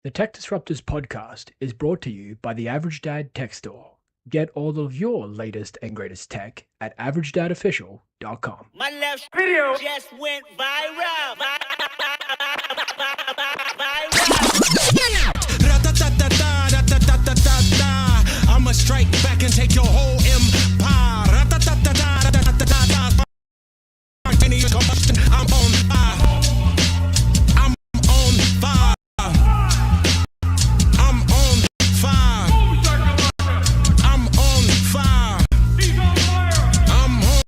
The Tech Disruptors podcast is brought to you by the Average Dad Tech Store. Get all of your latest and greatest tech at averagedadofficial.com. My left video just went viral. I'ma strike back and take your whole empire. I'm on fire. I'm on fire. I'm on fire. I'm on fire. I'm on.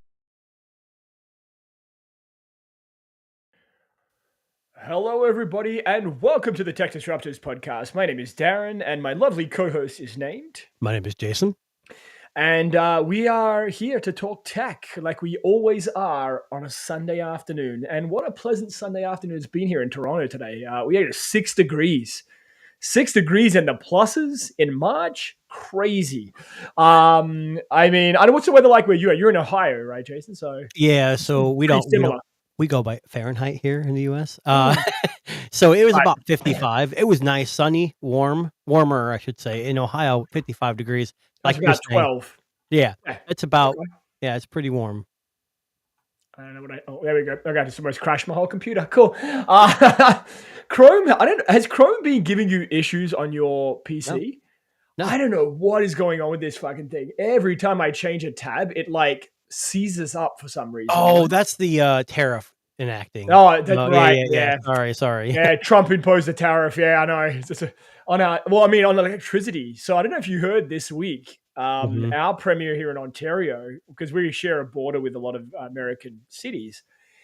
Hello, everybody, and welcome to the Tech Disruptors podcast. My name is Darren, and my lovely co-host is named. My name is Jason. And we are here to talk tech like we always are on a Sunday afternoon. And what a pleasant Sunday afternoon it's been here in Toronto today. We had 6 degrees. 6 degrees in the pluses in March. Crazy. I mean, I don't know what's the weather like where you are. You're in Ohio, right, Jason? So Yeah, so we pretty don't similar. we go by Fahrenheit here in the US. So it was Right. about 55. It was nice, sunny, warmer, I should say. In Ohio, 55 degrees. That's Like about this day. 12. Yeah, Yeah. it's about Okay. yeah, it's pretty warm. I don't know what oh, there we go. Okay, I just almost crashed my whole computer. Cool. Chrome, has Chrome been giving you issues on your PC? No. I don't know what is going on with this fucking thing. Every time I change a tab, it like seizes up for some reason. Oh, that's the tariff enacting. Oh, that's right. Yeah. Sorry. Yeah, Trump imposed a tariff. Yeah, I know. It's just on electricity. So I don't know if you heard this week, Mhm. our premier here in Ontario, because we share a border with a lot of American cities,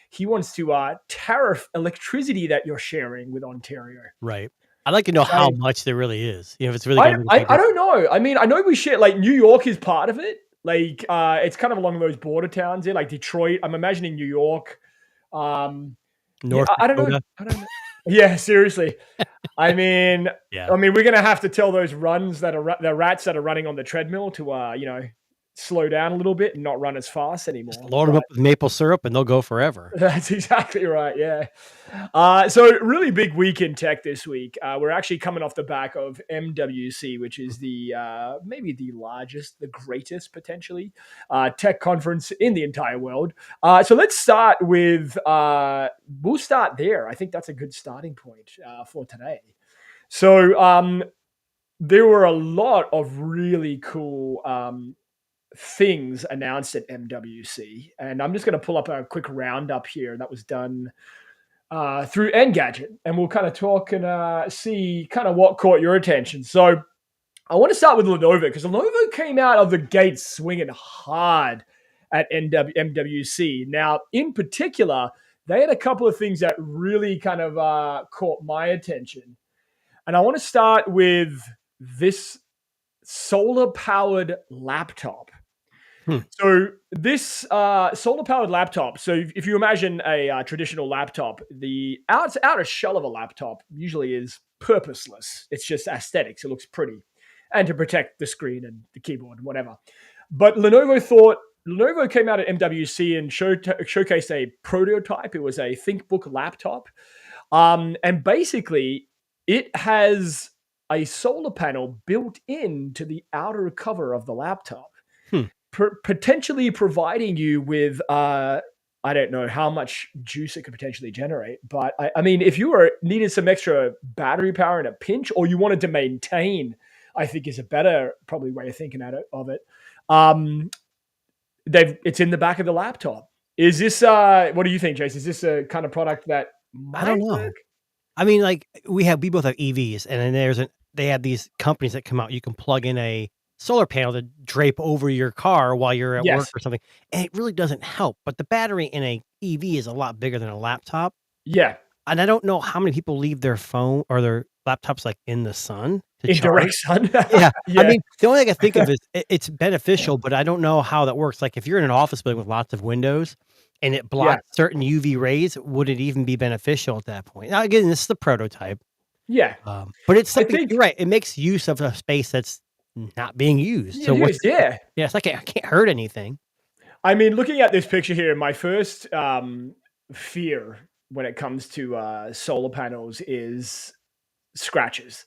he wants to tariff electricity that you're sharing with Ontario. Right. I'd like to know how much there really is. You know, if it's really I, gonna I, make a I difference. don't know. I mean, I know we share, like, New York is part of it. Like, it's kind of along those border towns there, like Detroit. I'm imagining New York. Yeah, North I don't know. Dakota. I don't know. Yeah, seriously. I mean, Yeah. we're gonna have to tell those runs that are the rats that are running on the treadmill to slow down a little bit and not run as fast anymore. Just load them up with maple syrup and they'll go forever. That's exactly right. Yeah. So really big week in tech this week. We're actually coming off the back of MWC, which is the maybe the largest, the greatest potentially tech conference in the entire world. So let's start with. We'll start there. I think that's a good starting point for today. So there were a lot of really cool things announced at MWC. And I'm just going to pull up a quick roundup here that was done through Engadget. And we'll kind of talk and see kind of what caught your attention. So I want to start with Lenovo because Lenovo came out of the gate swinging hard at MWC. Now, in particular, they had a couple of things that really kind of caught my attention. And I want to start with this solar-powered laptop. So this solar-powered laptop, so if you imagine a traditional laptop, the outer shell of a laptop usually is purposeless. It's just aesthetics. It looks pretty. And to protect the screen and the keyboard and whatever. But Lenovo came out at MWC and showcased a prototype. It was a ThinkBook laptop. And basically, it has a solar panel built into the outer cover of the laptop. Potentially providing you with I don't know how much juice it could potentially generate, but I mean, if you needed some extra battery power in a pinch, or you wanted to maintain, I think is a better probably way of thinking of it. It's in the back of the laptop. Is this what do you think, Jason? Is this a kind of product that I don't know. work? I mean, like we both have EVs, and then they have these companies that come out. You can plug in a solar panel to drape over your car while you're at work or something, and it really doesn't help. But the battery in a EV is a lot bigger than a laptop. Yeah, and I don't know how many people leave their phone or their laptops like in the sun to in charge. direct sun. Yeah. I mean, the only thing I can think of is it's beneficial, but I don't know how that works. Like if you're in an office building with lots of windows and it blocks certain UV rays, would it even be beneficial at that point? Now, again, this is the prototype. Yeah. But it's something, you're right. It makes use of a space that's not being used. So it's like it can't hurt anything. I mean, looking at this picture here, my first fear when it comes to solar panels is scratches,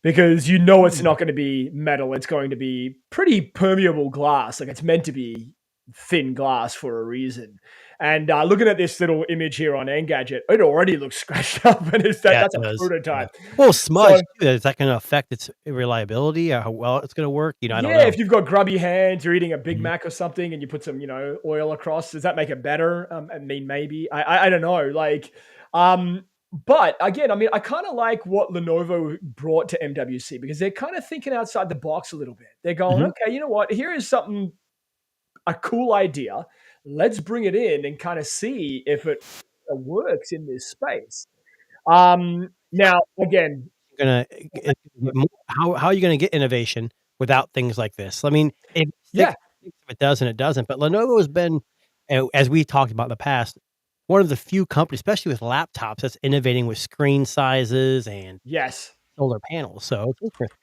because you know it's not going to be metal. It's going to be pretty permeable glass. Like, it's meant to be thin glass for a reason. And looking at this little image here on Engadget, it already looks scratched up, and that's a prototype. Yeah. Well, smudge, too, is that going to affect its reliability or how well it's going to work? I don't know. If you've got grubby hands, you're eating a Big Mac or something, and you put some, oil across, does that make it better? I mean, maybe. I don't know. Like, but again, I mean, I kind of like what Lenovo brought to MWC, because they're kind of thinking outside the box a little bit. They're going, okay, you know what? Here is a cool idea. Let's bring it in and kind of see if it works in this space. Now, again, how are you going to get innovation without things like this? I mean, if it doesn't, it doesn't. But Lenovo has been, as we talked about in the past, one of the few companies, especially with laptops, that's innovating with screen sizes and solar panels. So it's interesting.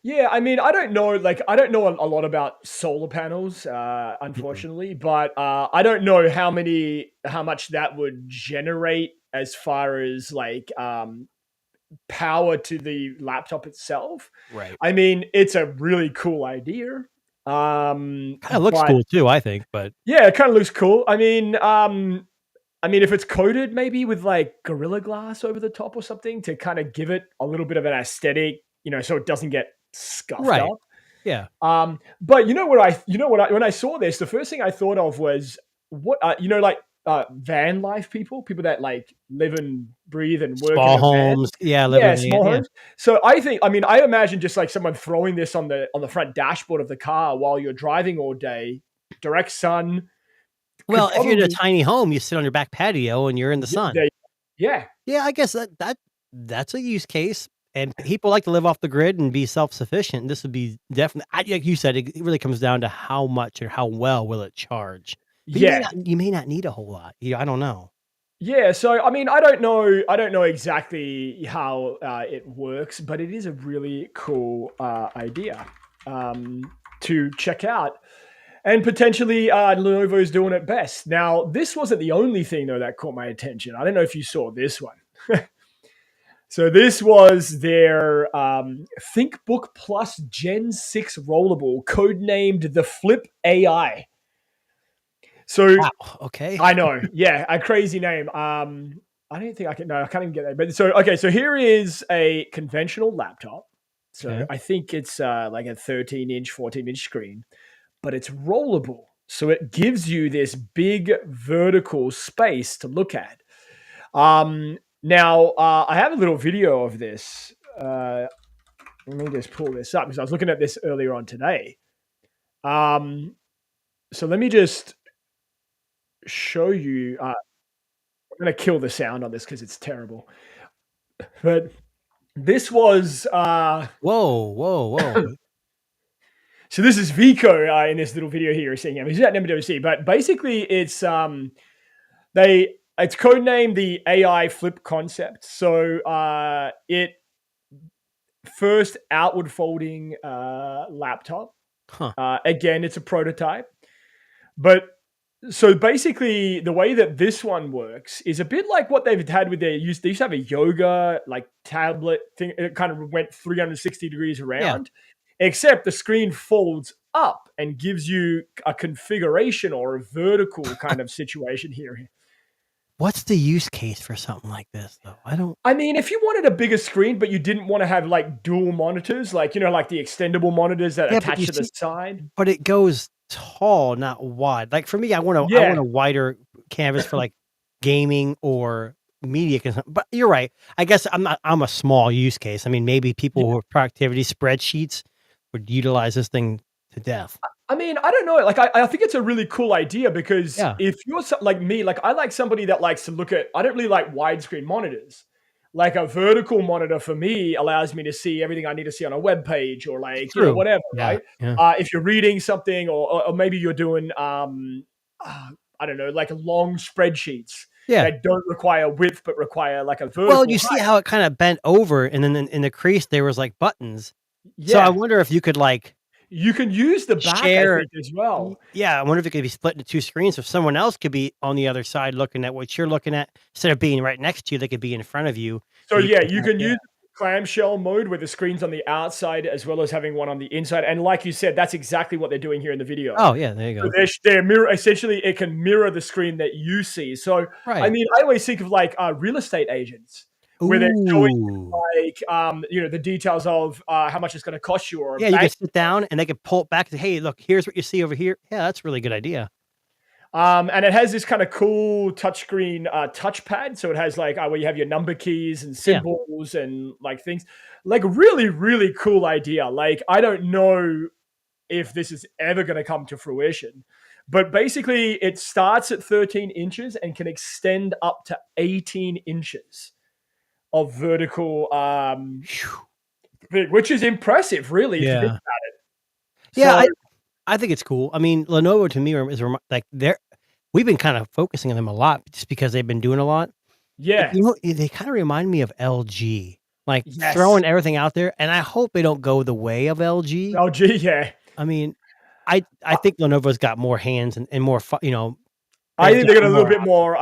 Yeah, I mean, I don't know a lot about solar panels, unfortunately, but I don't know how much that would generate as far as like power to the laptop itself. Right. I mean, it's a really cool idea. Kind of looks cool too, I think, but yeah, it kind of looks cool. I mean, if it's coated maybe with like Gorilla Glass over the top or something to kind of give it a little bit of an aesthetic, so it doesn't get scuffed up. Yeah. But when I saw this, the first thing I thought of was what van life people that like live and breathe and work small in homes. Small homes. So I imagine just like someone throwing this on the front dashboard of the car while you're driving all day, direct sun. Well, if you're in a tiny home, you sit on your back patio and you're in the sun. Yeah. I guess that's a use case. And people like to live off the grid and be self-sufficient. This would be definitely, like you said, it really comes down to how much or how well will it charge. But you may not need a whole lot. I don't know. Yeah, so I mean, I don't know exactly how it works, but it is a really cool idea to check out. And potentially Lenovo's doing it best. Now, this wasn't the only thing, though, that caught my attention. I don't know if you saw this one. So this was their ThinkBook Plus Gen 6 rollable, codenamed the Flip AI. So, wow, okay. I know. Yeah, a crazy name. I don't think I can't even get that. But so here is a conventional laptop. So I think it's like a 13-inch, 14-inch screen, but it's rollable. So it gives you this big vertical space to look at. Now, I have a little video of this. Let me just pull this up because I was looking at this earlier on today. So let me just show you. I'm going to kill the sound on this because it's terrible. But this was... Whoa. So this is Vico in this little video here you're seeing him. He's at MWC, but basically it's it's codenamed the AI Flip concept. So it first outward folding laptop. Again, it's a prototype. But so basically the way that this one works is a bit like what they've had with they used to have a yoga like tablet thing. It kind of went 360 degrees around, except the screen folds up and gives you a configuration or a vertical kind of situation here. What's the use case for something like this, though? I mean, if you wanted a bigger screen, but you didn't want to have like dual monitors, like, like the extendable monitors that attach to the side. But it goes tall, not wide. Like for me, I want a wider canvas for like gaming or media. But you're right. I guess I'm a small use case. I mean, maybe people with productivity spreadsheets would utilize this thing to death. I mean, I don't know. Like, I think it's a really cool idea because if you're like me, like I like somebody that likes to look at, I don't really like widescreen monitors. Like a vertical monitor for me allows me to see everything I need to see on a web page or like, whatever, right? Yeah. If you're reading something or maybe you're doing, I don't know, like long spreadsheets that don't require width, but require like a vertical. Well, you see how it kind of bent over and then in the crease, there was like buttons. Yeah. So I wonder if you could like, You can use the back, I share. think, as well. Yeah, I wonder if it could be split into two screens, so someone else could be on the other side looking at what you're looking at. Instead of being right next to you, they could be in front of you. So and yeah, you can yeah. use clamshell mode where the screen's on the outside as well as having one on the inside. And like you said, that's exactly what they're doing here in the video. Oh yeah, there you So go. they're mirror essentially it can mirror the screen that you see. So I Right. mean, I always think of like real estate agents where they're showing Ooh. like the details of how much it's going to cost you or a Yeah, you can bank. sit down and they can pull it back and say, hey, look, here's what you see over here. Yeah, that's a really good idea. And it has this kind of cool touchscreen touchpad. So it has like where you have your number keys and Yeah. symbols and like things. Like really, really cool idea. Like I don't know if this is ever going to come to fruition, but basically it starts at 13 inches and can extend up to 18 inches of vertical, which is impressive, really. If you think Yeah. about it. Yeah, So, I think it's cool. I mean, Lenovo to me is like we've been kind of focusing on them a lot just because they've been doing a lot. But yeah, you know, they kind of remind me of LG, like yes. throwing everything out there. And I hope they don't go the way of LG. LG, yeah. I mean, I think Lenovo's got more hands and more, I think they got a little bit options. more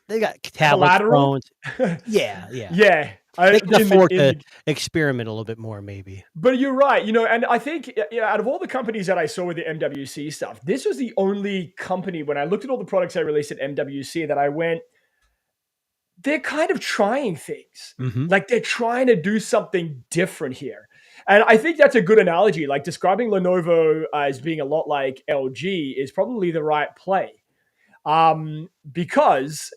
They got tablets, collateral. phones. Yeah. Yeah. They can afford to experiment a little bit more, maybe. But you're right, and I think out of all the companies that I saw with the MWC stuff, this was the only company when I looked at all the products they released at MWC that I went, they're kind of trying things. Mm-hmm. Like they're trying to do something different here. And I think that's a good analogy. Like describing Lenovo as being a lot like LG is probably the right play. Because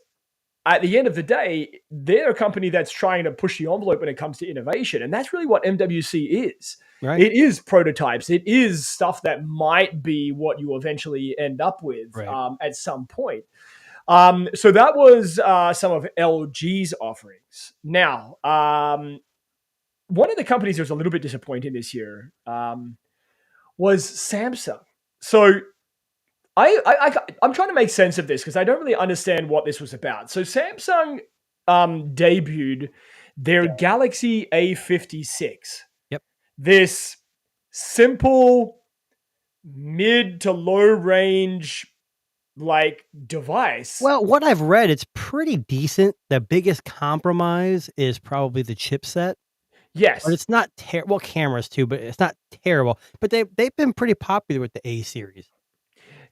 at the end of the day, they're a company that's trying to push the envelope when it comes to innovation. And that's really what MWC is. Right. It is prototypes. It is stuff that might be what you eventually end up with at some point. So that was some of LG's offerings. Now, one of the companies that was a little bit disappointing this year was Samsung. So I'm trying to make sense of this because I don't really understand what this was about. So Samsung debuted their Galaxy A56. Yep. This simple mid to low range like device. Well, what I've read, it's pretty decent. The biggest compromise is probably the chipset. Yes. But it's not terrible. Well, cameras too, but it's not terrible. But they've been pretty popular with the A series.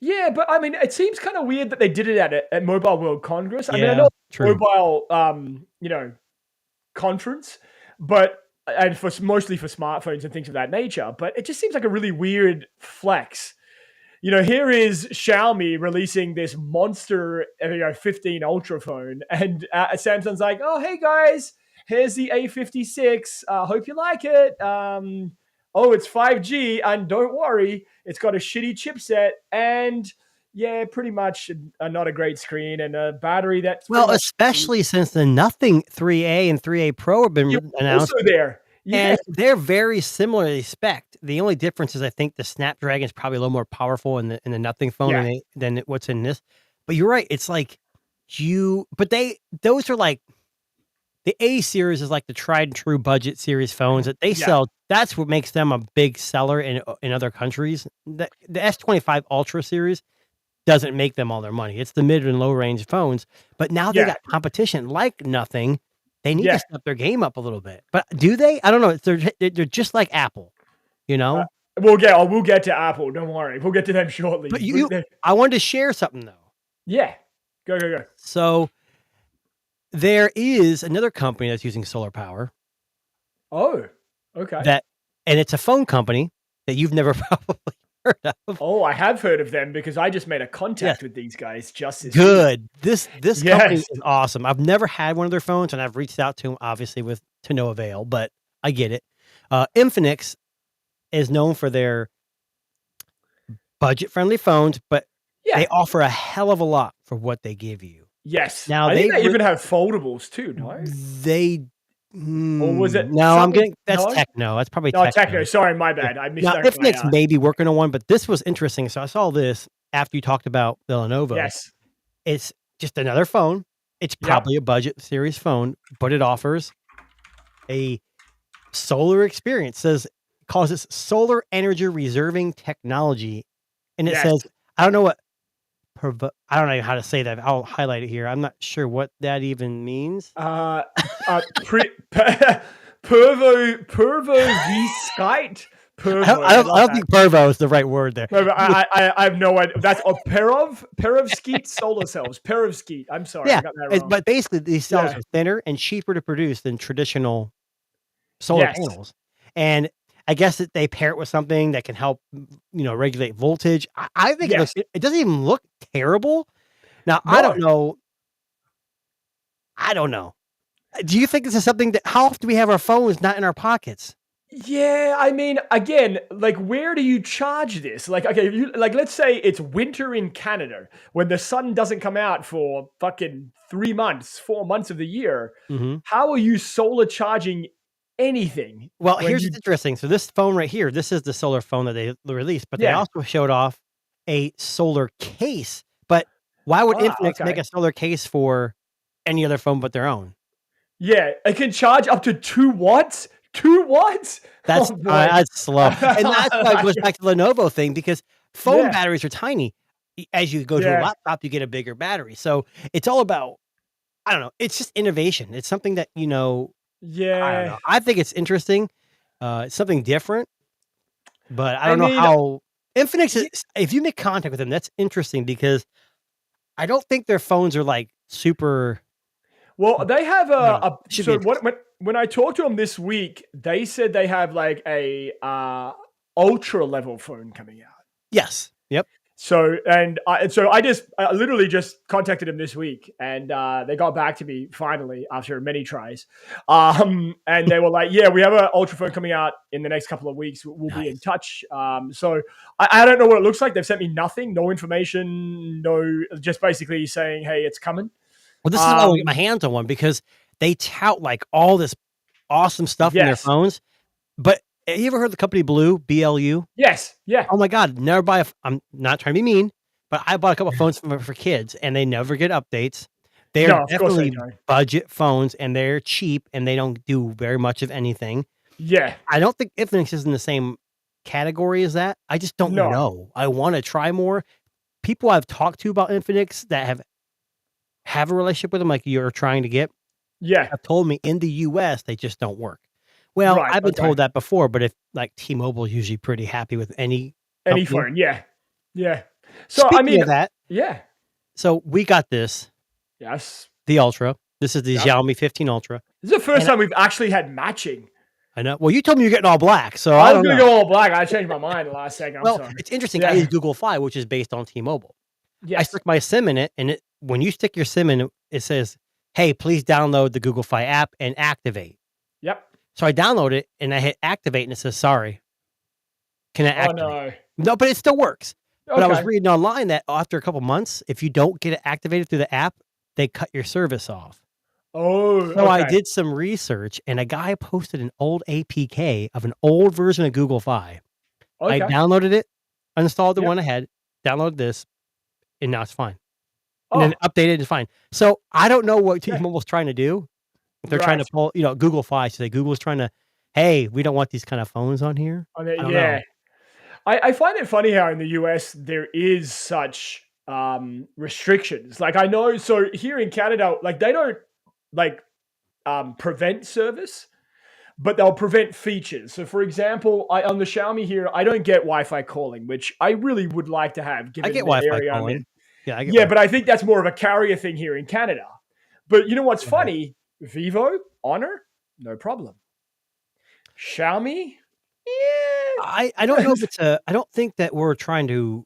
Yeah, but I mean, it seems kind of weird that they did it at Mobile World Congress. I mean, I Yeah, know true. mobile, conference, but and mostly for smartphones and things of that nature. But it just seems like a really weird flex. Here is Xiaomi releasing this monster, 15 Ultra phone, and Samsung's like, "Oh, hey guys, here's the A56. Hope you like it. It's 5G, and don't worry, it's got a shitty chipset, and yeah, pretty much not a great screen and a battery that's especially since the Nothing 3A and 3A Pro have been announced. Also there, yeah, and they're very similarly spec'd. The only difference is I think the Snapdragon is probably a little more powerful in the Nothing phone than what's in this. But you're right, it's like those are like the A series is like the tried and true budget series phones that they sell. That's what makes them a big seller in other countries. The S25 Ultra series doesn't make them all their money. It's the mid and low range phones. But now they got competition like Nothing. They need to step their game up a little bit. But do they? I don't know. They're just like Apple, We'll get to Apple. Don't worry. We'll get to them shortly. But I wanted to share something though. Yeah. Go. So there is another company that's using solar power. Oh, okay. And it's a phone company that you've never probably heard of. Oh, I have heard of them because I just made a contact with these guys just this Good. This company is awesome. I've never had one of their phones, and I've reached out to them, obviously, to no avail, but I get it. Infinix is known for their budget-friendly phones, but they offer a hell of a lot for what they give you. Yes. Now I think they even have foldables too, no? Or was it? No, I'm getting that's Techno. That's probably Techno. Sorry, my bad. I missed that. Infinix may be working on one, but this was interesting. So I saw this after you talked about the Lenovo. Yes. It's just another phone. It's probably a budget series phone, but it offers a solar experience. It says calls this solar energy reserving technology, and it Yes. says, I don't know what I don't know how to say that. I'll highlight it here. I'm not sure what that even means. Pervo V-skite. Pervo. I don't think pervo is the right word there. No, but I have no idea. That's a perovskite solar cells. Perovskite. I'm sorry, Yeah, I got that wrong. but basically these cells Yeah. are thinner and cheaper to produce than traditional solar Yes. panels. And I guess that they pair it with something that can help, regulate voltage. I think Yes. it doesn't even look terrible. Now, No. I don't know. Do you think this is something that, how often do we have our phones not in our pockets? Yeah, I mean, again, like, where do you charge this? Like, okay, let's say it's winter in Canada when the sun doesn't come out for fucking 3 months, 4 months of the year. Mhm. How are you solar charging anything? Well, when here's you- what's interesting. So this phone right here, this is the solar phone that they released, but they Yeah. also showed off a solar case. But why would Infinix make okay. a solar case for any other phone but their own? Yeah, it can charge up to 2 watts. 2 watts. That's Oh, boy. that's slow, and that's why it goes back to the Lenovo thing, because phone Yeah. batteries are tiny. As you go to a Yeah. laptop, you get a bigger battery. So it's all about, I don't know. It's just innovation. It's something that I don't Yeah. know. I think it's interesting. It's something different, but I I don't know mean, how Infinix is. If you make contact with them, that's interesting because I don't think their phones are like super. Well, they have No, should be when I talked to them this week, they said they have like a ultra level phone coming out. Yes. Yep. So I just literally just contacted them this week, and they got back to me finally after many tries, and they were like, "Yeah, we have an ultra phone coming out in the next couple of weeks. We'll be in touch." So I don't know what it looks like. They've sent me nothing, no information, just basically saying, "Hey, it's coming." Well, this is why I want to get my hands on one, because they tout like all this awesome stuff in their Yes. phones. But have you ever heard of the company Blue, BLU? Yes. Yeah. Oh my God, never buy I'm not trying to be mean, but I bought a couple phones for kids and they never get updates. They're No, of course they definitely don't. budget phones and they're cheap and they don't do very much of anything. Yeah. I don't think Infinix is in the same category as that. I just don't No. know. I want to try more. People I've talked to about Infinix that have a relationship with them, like you're trying to get, Yeah. have told me in the US they just don't work. Well, Right, I've been okay. told that before, but if like T-Mobile is usually pretty happy with any Any company. phone. Yeah. Yeah. So Speaking I mean, of that, yeah. so we got this, Yes. the Ultra. This is the Yep. Xiaomi 15 Ultra. This is the first And time we've actually had matching. I know. Well, you told me you're getting all black, so I I was don't gonna know. go all black. I changed my mind the last second. I'm Well, sorry. it's interesting. I Yeah. use Google Fi, which is based on T-Mobile. I Yes. stuck my SIM in it, and when you stick your SIM in, it says, "Hey, please download the Google Fi app and activate." Yep. So I download it and I hit activate, and it says, "Sorry, can I Oh activate?" no. No, but it still works. But I was Okay. reading online that after a couple months, if you don't get it activated through the app, they cut your service off. Oh. So I okay. did some research, and a guy posted an old APK of an old version of Google Fi. I Okay. downloaded it, uninstalled the Yep. one ahead, downloaded this, and now it's fine. Oh. And then updated and it's fine. So I don't know what Yeah. T-Mobile's trying to do. If they're trying to Right. pull, Google Fi. So Google's trying to, hey, we don't want these kind of phones on here. I mean, I don't yeah. know. I find it funny how in the US there is such restrictions. Like I know, so here in Canada, like they don't like prevent service, but they'll prevent features. So for example, on the Xiaomi here, I don't get Wi-Fi calling, which I really would like to have I given get the Wi-Fi area I'm in. calling. Yeah, I get Yeah, Wi-Fi. but I think that's more of a carrier thing here in Canada. But you know what's Right. funny? Vivo, Honor, no problem. Xiaomi, yeah. I don't know if it's I don't think that we're trying to,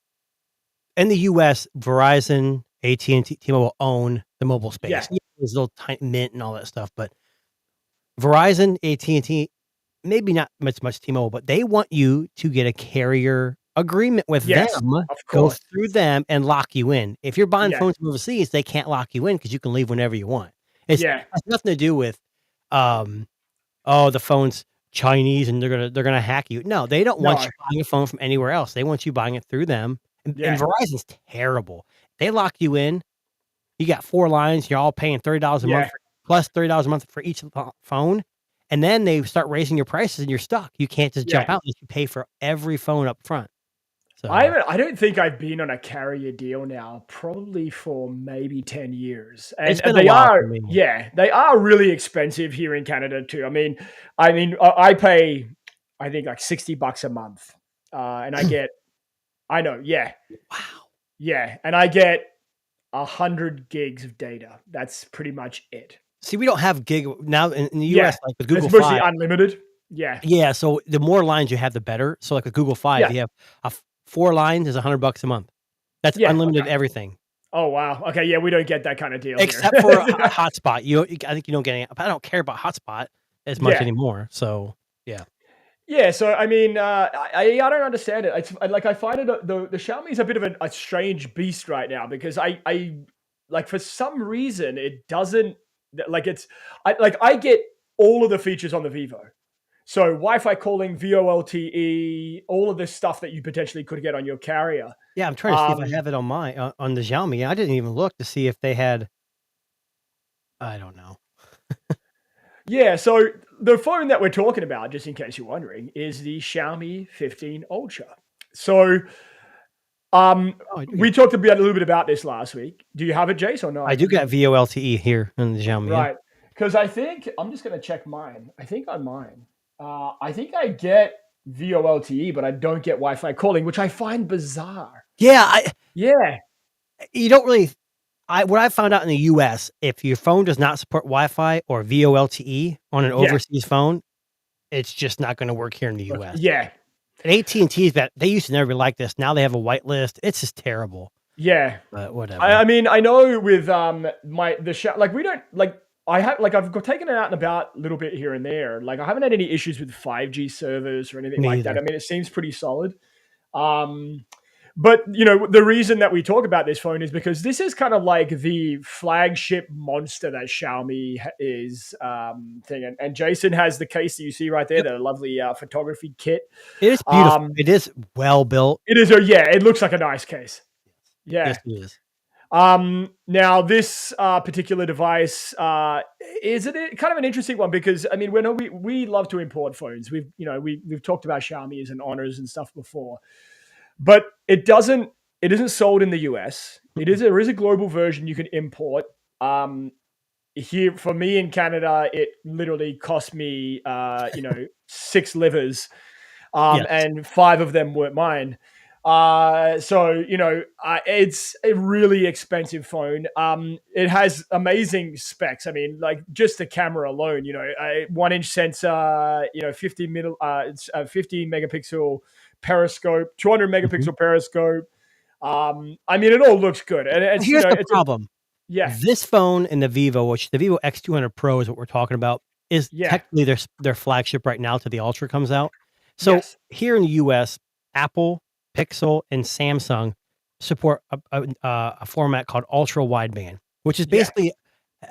in the US, Verizon, AT&T, T-Mobile own the mobile space. Yeah. There's little tiny Mint and all that stuff, but Verizon, AT&T, maybe not much T-Mobile, but they want you to get a carrier agreement with Yes, them, of go course. through them and lock you in. If you're buying Yeah. phones from overseas, they can't lock you in because you can leave whenever you want. It Yeah. has nothing to do with, oh, the phone's Chinese and they're gonna hack you. No, they don't want No. you buying a phone from anywhere else. They want you buying it through them. And Yeah. Verizon's terrible. They lock you in. You got 4 lines. You're all paying $30 a month Yeah. plus $30 a month for each phone, And then they start raising your prices and you're stuck. You can't just jump out unless you pay for every phone up front. So I don't think I've been on a carrier deal now probably for maybe 10 years. it's And been a they while are, for me. they are really expensive here in Canada too. I pay, I think like $60 a month. And I get, I know, Wow. yeah. And I get 100 gigs of data. That's pretty much it. See, we don't have gig now in the Yeah. US, like with Google It's mostly 5. unlimited. Yeah. Yeah, so the more lines you have, the better. So like with Google 5, Yeah. you have 4 lines is $100 a month. That's Yeah. unlimited Okay. everything. Oh, wow. Okay. Yeah. We don't get that kind of deal here. Except for a hotspot. I think you don't get any. I don't care about hotspot as much Yeah. anymore. So yeah. Yeah, so I mean, I don't understand it. I find it the Xiaomi is a bit of a strange beast right now because I like for some reason it doesn't like it's I get all of the features on the Vivo. So Wi-Fi calling, VoLTE, all of this stuff that you potentially could get on your carrier. Yeah, I'm trying to see if I Um, have it on my on the Xiaomi. I didn't even look to see if they had. I don't know. Yeah, so the phone that we're talking about, just in case you're wondering, is the Xiaomi 15 Ultra. So Oh, I do we get, talked a little bit about this last week. Do you have it, Jace, or no? I do get VoLTE here in the Xiaomi. Yeah. Right. Because I think I'm just going to check mine. I think on mine, I think I get VoLTE, but I don't get Wi-Fi calling, which I find bizarre. Yeah, Yeah. you don't really. What I found out in the US, if your phone does not support Wi-Fi or VoLTE on an overseas phone, it's just not going to work here in the US. Yeah. And AT&T's that they used to never be like this. Now they have a whitelist. It's just terrible. Yeah. But whatever. I mean, I know with we don't like. I've taken it out and about a little bit here and there. Like I haven't had any issues with 5G servers or anything Me like that. either. I mean, it seems pretty solid. But you know, the reason that we talk about this phone is because this is kind of like the flagship monster that Xiaomi is thing. And Jason has the case that you see right there, the lovely photography kit. It is beautiful. It is well built. It is it looks like a nice case. Yeah. Yes, it is. Now this particular device is it kind of an interesting one because I mean we love to import phones. We've talked about Xiaomi's and Honors and stuff before, but it isn't sold in the US. There is a global version you can import. Here for me in Canada, it literally cost me 6 livers, Yes. and 5 of them weren't mine. It's a really expensive phone. It has amazing specs. I mean, like just the camera alone, a 1-inch sensor, 50 megapixel periscope, 200 megapixel periscope. I mean, it all looks good. And it's, Here's the problem. Yeah. This phone and the Vivo, which the Vivo X200 Pro is what we're talking about, is technically their flagship right now till the Ultra comes out. So here in the US, Apple, Pixel, and Samsung support a format called ultra wideband, which is basically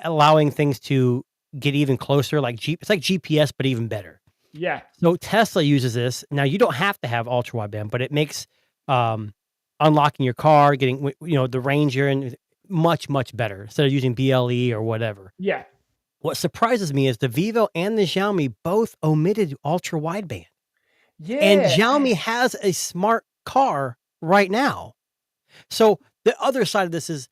allowing things to get even closer. It's like GPS, but even better. Yeah. So Tesla uses this. Now you don't have to have ultra wideband, but it makes unlocking your car, getting the range you're in, much better instead of using BLE or whatever. Yeah. What surprises me is the Vivo and the Xiaomi both omitted ultra wideband. Yeah. And Xiaomi has a smart car right now. So the other side of this is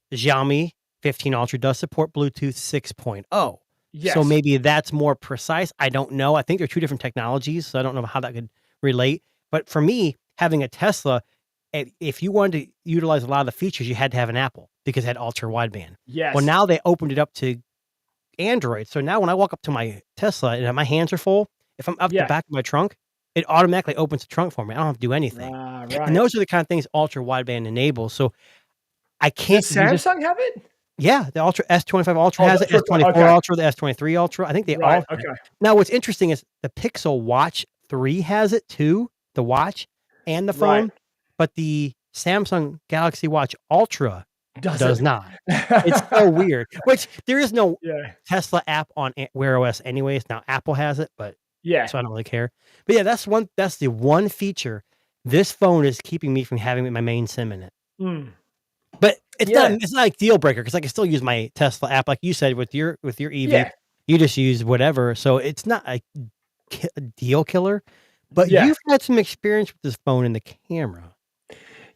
the Xiaomi 15 Ultra does support Bluetooth 6.0. Yes. So maybe that's more precise. I don't know. I think they're two different technologies, so I don't know how that could relate. But for me, having a Tesla, if you wanted to utilize a lot of the features, you had to have an Apple because it had ultra wideband. Yes. Well, now they opened it up to Android. So now when I walk up to my Tesla and my hands are full, if I'm up the back of my trunk, it automatically opens the trunk for me. I don't have to do anything. Right. And those are the kind of things ultra wideband enables. So I can't. Does Samsung have it? Yeah, the Ultra S25 Ultra has it. S24 Ultra, the S23 Ultra. I think they all. Have it. Now, what's interesting is the Pixel Watch 3 has it too, the watch and the phone, but the Samsung Galaxy Watch Ultra does not. It's so weird. Which there is no Tesla app on Wear OS anyways. Now Apple has it, but so I don't really care. But yeah, that's the one feature this phone is keeping me from having my main SIM in it. But it's not a deal breaker because I can still use my Tesla app, like you said with your EV. You just use whatever. So it's not a deal killer, but Yeah. you've had some experience with this phone and the camera.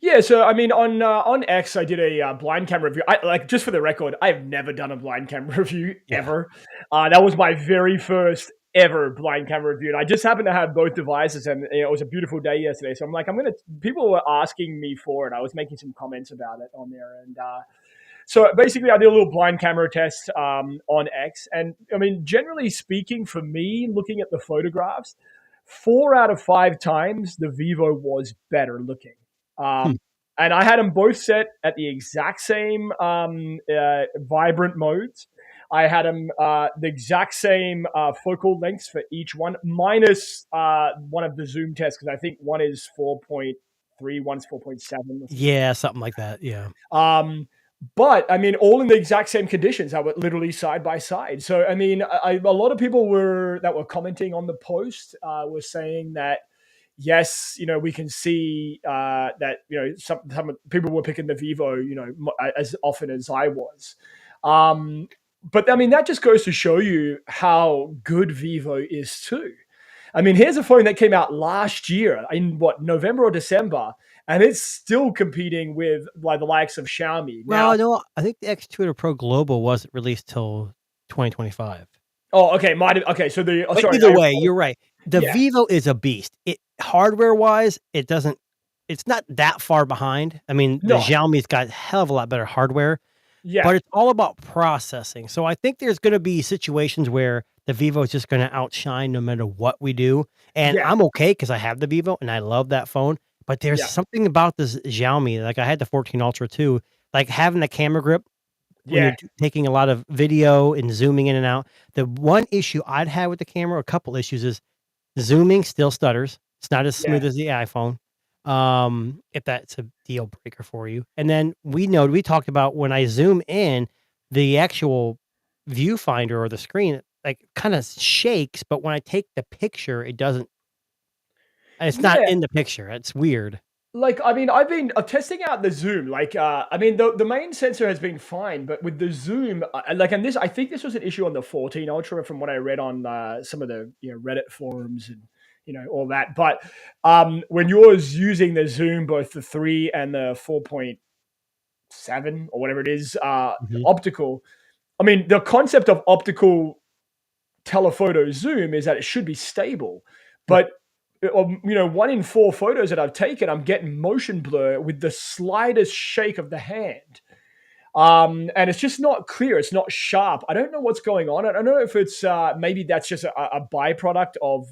Yeah, so I mean, on X, I did a blind camera review. Just for the record, I've never done a blind camera review Yeah. ever. That was my very first ever blind camera review, and I just happened to have both devices, and it was a beautiful day yesterday. So I'm like, People were asking me for it. I was making some comments about it on there, and so basically, I did a little blind camera test on X, and I mean, generally speaking, for me, looking at the photographs, 4 out of 5 times the Vivo was better looking. Hmm. And I had them both set at the exact same vibrant modes. I had them the exact same focal lengths for each one, minus one of the zoom tests, because I think one is 4.3, one's 4.7. Yeah, something like that. Yeah. But I mean, all in the exact same conditions. I were literally side by side. So I mean, a lot of people were commenting on the post were saying that yes, we can see that some people were picking the Vivo, as often as I was. But I mean, that just goes to show you how good Vivo is too. I mean, here's a phone that came out last year in November or December, and it's still competing with like the likes of Xiaomi. Well, Now, no, I think the X2 Pro Global wasn't released till 2025. oh, okay, okay. So But sorry, either way, you're right. The Yeah. Vivo is a beast. It hardware wise, it's not that far behind. I mean, the No. Xiaomi's got a hell of a lot better hardware, yeah, but it's all about processing. So I think there's going to be situations where the Vivo is just going to outshine no matter what we do. And Yeah. I'm okay because I have the Vivo and I love that phone. But there's Yeah. something about this Xiaomi. Like I had the 14 Ultra too, like having the camera grip when yeah, you're taking a lot of video and zooming in and out. The one issue I'd have with the camera, a couple issues, is zooming still stutters. It's not as smooth as the iPhone. If that's a deal breaker for you. And then we talked about when I zoom in, the actual viewfinder or the screen like kind of shakes, but when I take the picture, it doesn't. It's not Yeah. in the picture. It's weird. Like, I mean, I've been testing out the zoom. Like, I mean, the main sensor has been fine, but with the zoom, and I think this was an issue on the 14 Ultra from what I read on some of the Reddit forums and all that. But when you're using the zoom, both the 3 and the 4.7 or whatever it is, Mhm. optical. I mean, the concept of optical telephoto zoom is that it should be stable, but 1 in 4 photos that I've taken, I'm getting motion blur with the slightest shake of the hand. And it's just not clear. It's not sharp. I don't know what's going on. I don't know if it's maybe that's just a byproduct of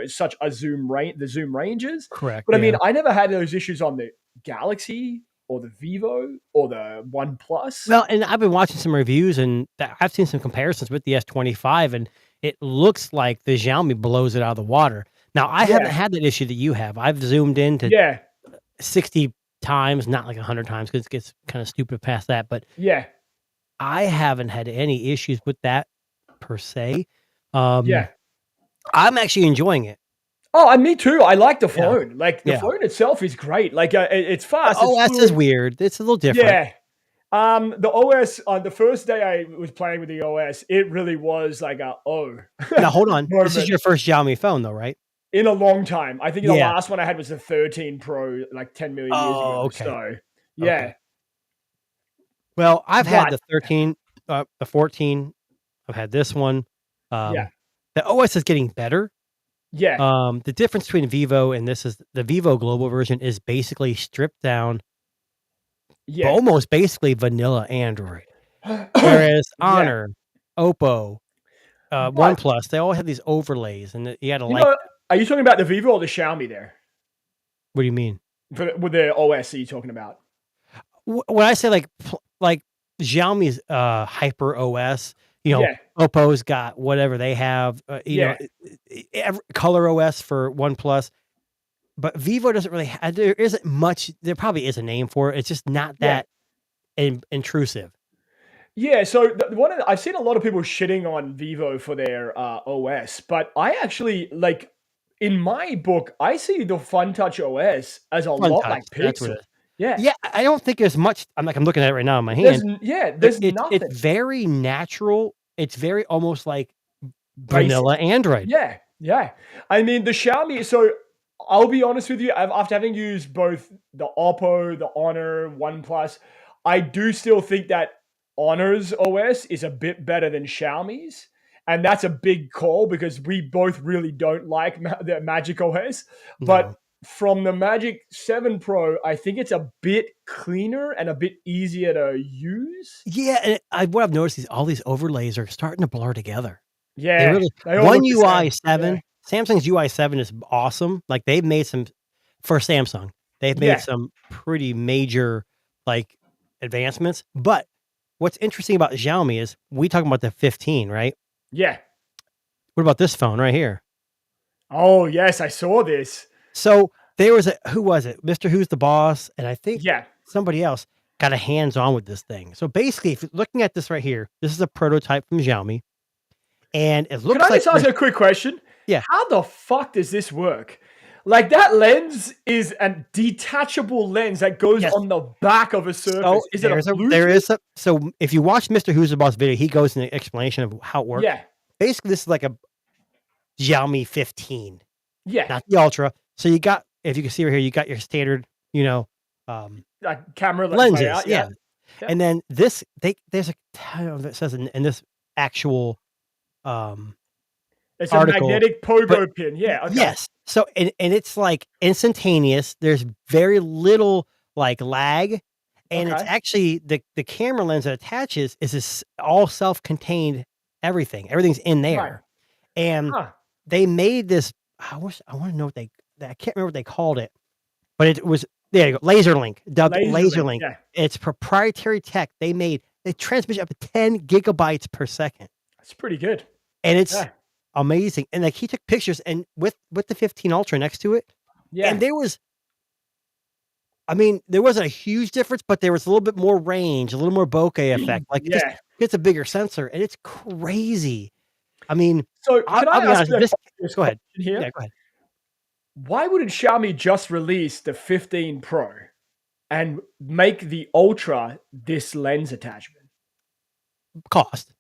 such a zoom range, the zoom ranges. Correct. But I yeah. mean, I never had those issues on the Galaxy or the Vivo or the OnePlus. Well, and I've been watching some reviews and I've seen some comparisons with the S25, and it looks like the Xiaomi blows it out of the water. Now, I haven't had that issue that you have. I've zoomed in to Yeah, 60 times, not like 100 times because it gets kind of stupid past that, but yeah, I haven't had any issues with that per se. yeah. I'm actually enjoying it. Oh, and me too. I like the Yeah. phone. Like the Yeah. phone itself is great. Like it's fast. Oh, it's that's just fluid. weird. It's a little different. Yeah. The OS on the first day I was playing with the OS, it really was like Now, hold on. This is moment your first Xiaomi phone, though, right? in a long time. I think the Yeah. last one I had was the 13 Pro, like 10 million years Oh, ago. okay. So yeah, Okay. Well, I've had But- the 13, the 14. I've had this one. Yeah. The OS is getting better. yeah, The difference between Vivo and this is the Vivo Global version is basically stripped down, yeah. almost basically vanilla Android. Whereas Yeah. Honor, Oppo, But- OnePlus, they all have these overlays, and you got to You like. know, are you talking about the Vivo or the Xiaomi there? What do you mean? With the OS are you talking about? When I say like Xiaomi's Hyper OS, Yeah. Oppo's got whatever they have, Color OS for OnePlus, but Vivo doesn't really. There isn't much. There probably is a name for it. It's just not Yeah. that intrusive. Yeah, so I've seen a lot of people shitting on Vivo for their OS, but I actually like in my book I see the FunTouch OS as a Fun lot touch, like that's what Pixel. it is. Yeah, Yeah, I don't think there's much. I'm looking at it right now in my there's hand. there's It's nothing. very natural. It's very almost like vanilla Android. Yeah, yeah. I mean, the Xiaomi. So I'll be honest with you. After having used both the Oppo, the Honor, OnePlus, I do still think that Honor's OS is a bit better than Xiaomi's, and that's a big call because we both really don't like the Magic OS. But No. from the Magic 7 Pro, I think it's a bit cleaner and a bit easier to use. Yeah, and what I've noticed is all these overlays are starting to blur together. They Yeah, really they all One look the UI same. 7, Samsung's UI 7 is awesome. Like they've made some for Samsung. They've made Yeah, some pretty major like advancements. But what's interesting about Xiaomi is we talking about the 15, right? yeah. What about this phone right here? Oh yes, I saw this. So there was who was it? Mr. Who's the Boss, and I think Yeah. somebody else got a hands-on with this thing. So basically, if you're looking at this right here, this is a prototype from Xiaomi, and it Can looks I like just ask a quick question? Yeah. How the fuck does this work? Like that lens is a detachable lens that goes Yes. on the back of a surface. So Is it a Bluetooth? there is a so if you watch Mr. Who's the Boss video, he goes into explanation of how it works. Yeah. Basically, this is like a Xiaomi 15, Yeah. not the Ultra. So you got, if you can see right here, you got your standard, Like camera lenses. layout, Yeah. Yeah. And then there's a that says in this actual It's article, a magnetic pogo pin. Yeah. Okay. yes. So and it's like instantaneous. There's very little like lag. And it's Okay. actually the camera lens that attaches is this all self-contained everything. Everything's in there. Right. And Huh. they made this. I want to know what I can't remember what they called it, but it was there you go. LaserLink, dubbed LaserLink. Yeah. It's proprietary tech. They made a transmission up to 10 gigabytes per second. That's pretty good. And it's Yeah. amazing. And like he took pictures and with the 15 Ultra next to it. Yeah. And there wasn't a huge difference, but there was a little bit more range, a little more bokeh effect. Like Yeah. it's a bigger sensor and it's crazy. I mean, So I'll can I be ask honest, this go ahead. question here? Yeah, go ahead. Why wouldn't Xiaomi just release the 15 Pro and make the Ultra this lens attachment? Cost.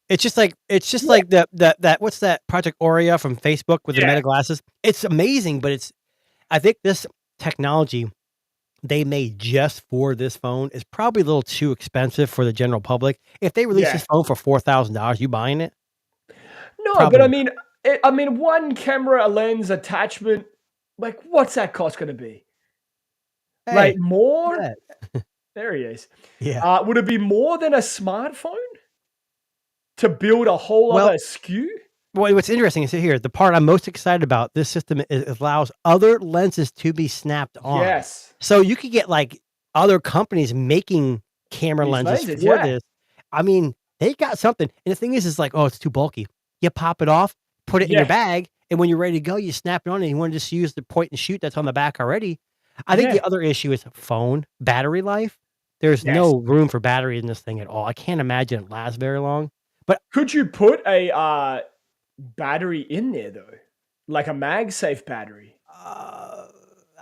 It's just like that what's that Project Aurea from Facebook with the Yeah. Meta glasses? It's amazing, but I think this technology they made just for this phone is probably a little too expensive for the general public. If they release Yeah. this phone for $4,000, you buying it? No, Probably but I not. mean, one camera lens attachment, like, what's that cost going to be? Hey, Like more? yeah. There he is. Yeah. Would it be more than a smartphone to build a whole Well, other SKU? Well, what's interesting is here, the part I'm most excited about, this system allows other lenses to be snapped on. Yes. So you could get like other companies making camera These lenses lenses, for yeah. this. I mean, they got something. And the thing is like, oh, it's too bulky. You pop it off, put it in Yeah. your bag, and when you're ready to go, you snap it on and you want to just use the point and shoot that's on the back already. I think Yeah. the other issue is phone battery life. There's Yes. no room for battery in this thing at all. I can't imagine it lasts very long. Could you put a battery in there though? Like a MagSafe battery?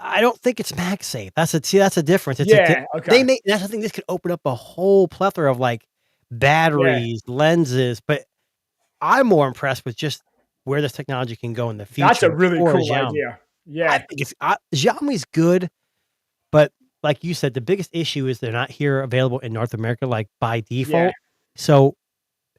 I don't think it's MagSafe. That's a difference. It's Yeah, okay. That's the thing. This could open up a whole plethora of like batteries, lenses, but I'm more impressed with just where this technology can go in the future. That's a really for cool Xiaomi. idea. I Yeah. think Xiaomi's good, but like you said, the biggest issue is they're not here available in North America, like by default. Yeah. So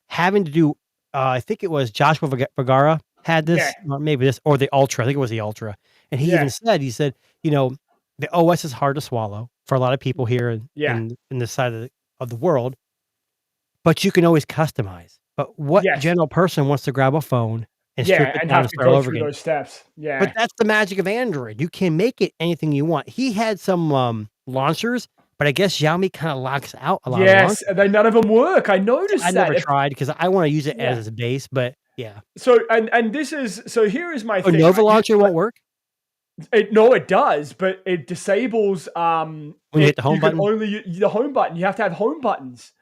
having to do, I think it was Joshua Vergara had this, Yeah. or maybe this, or the Ultra. I think it was the Ultra. And he Yeah. even said, the OS is hard to swallow for a lot of people here Yeah. in this side of the world, but you can always customize. But what Yes. general person wants to grab a phone and strip Yeah, it and down have and to start all go over through again? those steps. Yeah. But that's the magic of Android. You can make it anything you want. He had some launchers, but I guess Xiaomi kind of locks out a lot of Yes, launchers. and none of them work. I noticed I that. never tried because I want to use it Yeah. as a base, but yeah. So here is my Oh, thing. Nova launcher won't work? No, it does, but it disables When you hit the home you can button? only the home button. You have to have home buttons.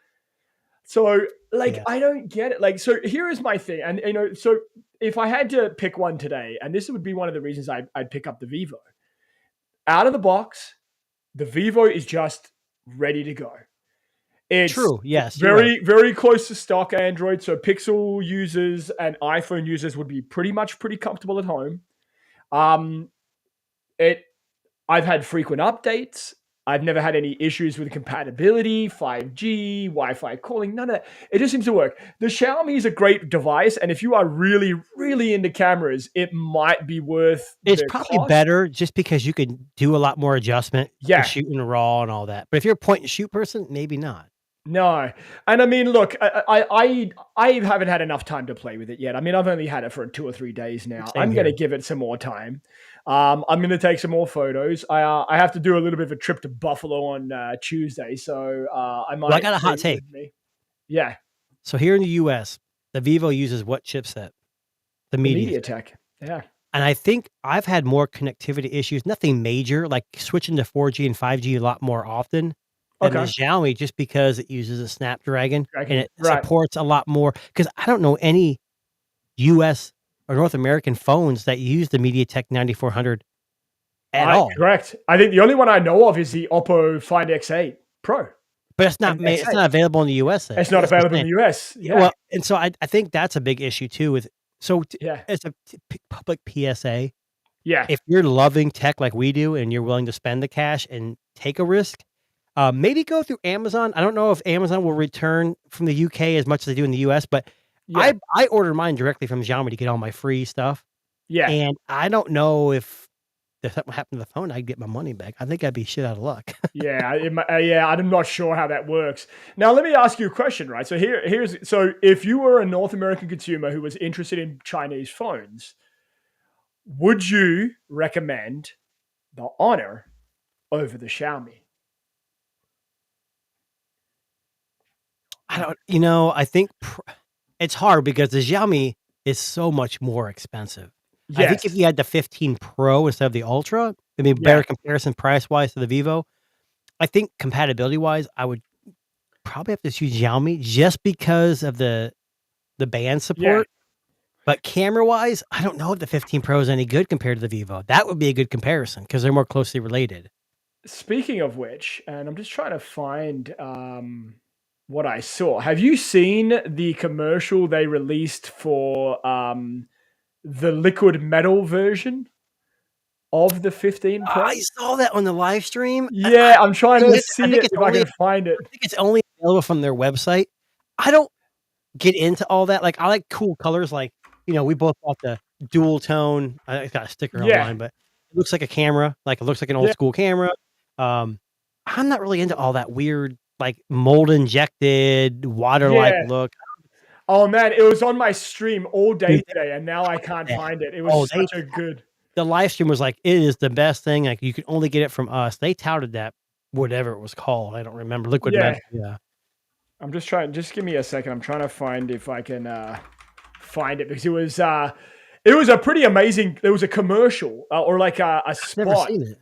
So like Yeah. I don't get it. Like so here is my thing. And so if I had to pick one today, and this would be one of the reasons I'd pick up the Vivo. Out of the box, the Vivo is just ready to go. It's True. Yes. You're right. very close to stock Android. So Pixel users and iPhone users would be pretty comfortable at home. I've had frequent updates. I've never had any issues with compatibility, 5G, Wi-Fi calling, none of that. It just seems to work. The Xiaomi is a great device, and if you are really, really into cameras, it might be worth It's the probably cost. better just because you can do a lot more adjustment Yeah. for shooting raw and all that. But if you're a point and shoot person, maybe not. No. And I mean, look, I haven't had enough time to play with it yet. I mean, I've only had it for 2 or 3 days now. Same I'm going to here. give it some more time. I'm going to take some more photos. I have to do a little bit of a trip to Buffalo on Tuesday, so I might. Well, I got a hot take it take. with me. Yeah, So here in the US, the Vivo uses what chipset? The Media. MediaTek. Yeah. And I think I've had more connectivity issues, nothing major, like switching to 4G and 5G a lot more often than the Okay. Xiaomi, just because it uses a Snapdragon and it Right. supports a lot more. Because I don't know any US or North American phones that use the MediaTek 9400 at all. Correct. I think the only one I know of is the Oppo Find X8 Pro. But it's not And it's X8. not available in the US. It's not That's what I'm available in saying. the US. Yeah. Well, and so I think that's a big issue too. Yeah. As a public PSA, Yeah. if you're loving tech like we do and you're willing to spend the cash and take a risk, maybe go through Amazon. I don't know if Amazon will return from the UK as much as they do in the US, but Yeah. I ordered mine directly from Xiaomi to get all my free stuff. Yeah. And I don't know if something happened to the phone, I'd get my money back. I think I'd be shit out of luck. Yeah, I'm not sure how that works. Now, let me ask you a question, right? So so if you were a North American consumer who was interested in Chinese phones, would you recommend the Honor over the Xiaomi? I think it's hard because the Xiaomi is so much more expensive. I think if Yes. you had the 15 Pro instead of the Ultra, it'd be a better comparison price-wise to the Vivo. I think compatibility-wise, I would probably have to choose Xiaomi just because of the band support. But camera-wise, I don't know if the 15 Pro is any good compared to the Vivo. That would be a good comparison because they're more closely related. Speaking of which, and I'm just trying to find what I saw. Have you seen the commercial they released for the liquid metal version of the 15 Pro? I saw that on the live stream. Yeah, I'm trying to I see think it it's if I can find it. I think it's only available from their website. I don't get into all that. Like, I like cool colors. Like, we both bought the dual tone. I got a sticker Yeah. online, but it looks like a camera. Like, it looks like an old Yeah. school camera. I'm not really into all that weird, like mold injected water-like Yeah. look. Oh man, it was on my stream all day Dude, today, and now I can't Yeah. find it. It Oh, was such a good. The live stream was like, it is the best thing. Like, you can only get it from us. They touted that, whatever it was called. I don't remember. Liquid Yeah. metal. Yeah. I'm just trying. Just give me a second. I'm trying to find if I can find it because it was a pretty amazing. There was a commercial or like a Never spot. seen it.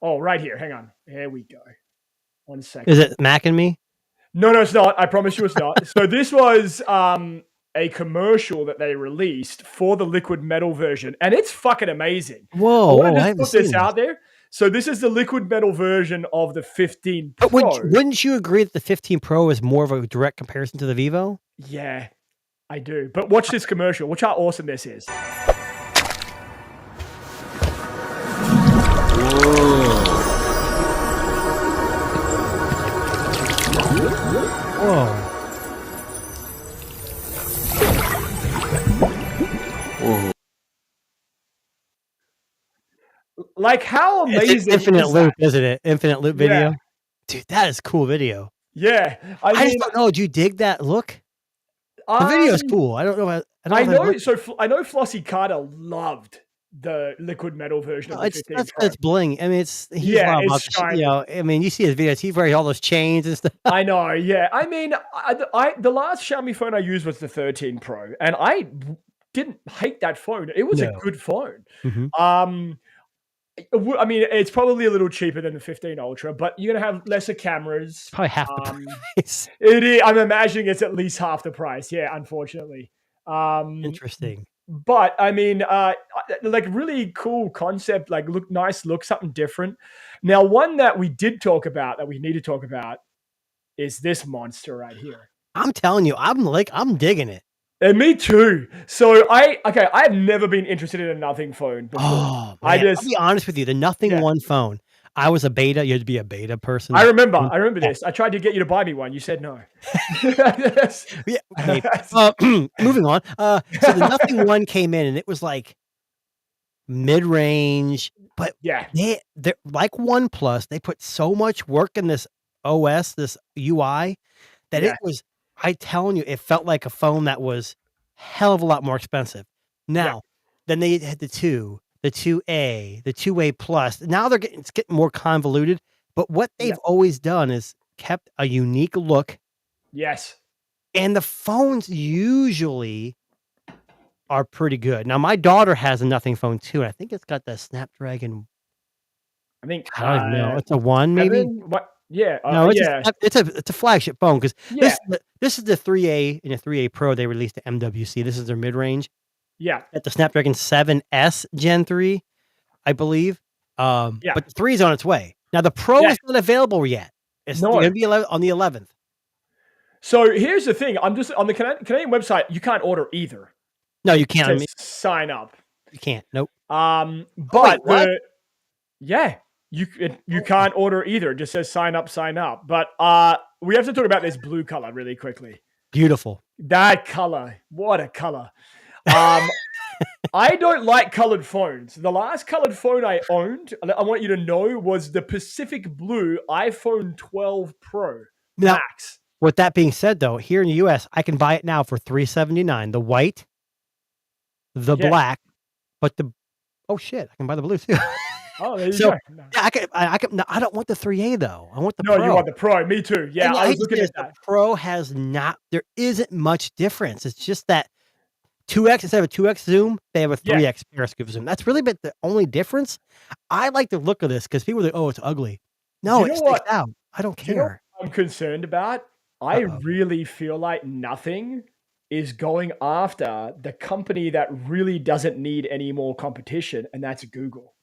Oh, right here. Hang on. Here we go. 1 second. Is it Mac and Me? No, it's not. I promise you it's not. So this was a commercial that they released for the liquid metal version, and it's fucking amazing. Whoa, I I just haven't put seen this this. out there. So this is the liquid metal version of the 15 Pro. But wouldn't you agree that the 15 Pro is more of a direct comparison to the Vivo? Yeah, I do. But watch this commercial. Watch how awesome this is. Whoa. Like how It's amazing an infinite is loop, that? isn't it? Infinite loop Yeah. video. Dude, that is cool video. Yeah, I I just mean, don't know. Do you dig that look? The video is um, cool. I don't know. I don't I know. if I've know. looked- So I know Flossie Carter loved the liquid metal version of No, the it's 15 that's Pro. it's bling. I mean, he's Yeah, wild it's about the shit, shiny. I mean, you see his videos. He wears all those chains and stuff. I know. Yeah, I mean, the last Xiaomi phone I used was the 13 Pro, and I didn't hate that phone. It was a No. good phone. Mhm. I mean, it's probably a little cheaper than the 15 Ultra, but you're gonna have lesser cameras. Probably half the Um, price. It is. I'm imagining it's at least half the price. Yeah, unfortunately. Interesting. But I mean, like really cool concept, like look, something different. Now, one that we did talk about that we need to talk about is this monster right here. I'm telling you, I'm digging it. And me too. So I have never been interested in a Nothing phone before. Oh, I man. just, I'll be honest with you. The Nothing Yeah. One phone. I was a beta. You had to be a beta person. I remember this. I tried to get you to buy me one. You said no. Yeah. Okay. Moving on. So the Nothing One came in, and it was like mid-range, but Yeah. they're like OnePlus. They put so much work in this OS, this UI, that Yeah. it was. I telling you, it felt like a phone that was hell of a lot more expensive. Now, then they had the 2A, the 2A Plus. Now it's getting more convoluted. But what they've always done is kept a unique look, Yes. and the phones usually are pretty good. Now, my daughter has a Nothing phone too, and I think it's got the Snapdragon. I think I don't even know. It's a 1 maybe. 7? What? Yeah. No, Yeah. it's a flagship phone because Yeah. this is the 3A and the 3A Pro they released at MWC. This is their mid range Yeah. at the Snapdragon 7S Gen 3, I believe. Yeah. But the 3 is on its way. Now the Pro Yeah. is not available yet. It's No. going to be on the 11th. So here's the thing. I'm just on the Canadian website. You can't order either. No, you can't. I mean, Sign up. you can't. Nope. But what? you can't order either. It just says sign up. But we have to talk about this blue color really quickly. Beautiful. That color, what a color. I don't like colored phones. The last colored phone I owned, I want you to know, was the Pacific Blue iPhone 12 Pro Now, Max. with that being said, though, here in the US, I can buy it now for $379. The white, the black, but oh shit, I can buy the blue too. Oh, there you So go. yeah, I can. No, I don't want the 3A though. I want the No, Pro. you want the Pro. Me too. Yeah, And I was hate to looking say at this, that. the Pro has not. There isn't much difference. It's just that 2x instead of a 2x zoom, they have a 3x periscope zoom. That's really been the only difference. I like the look of this because people are like, "Oh, it's ugly." No, You it know sticks what? out. I don't You know care. what I'm concerned about? I really feel like Nothing is going after the company that really doesn't need any more competition, and that's Google.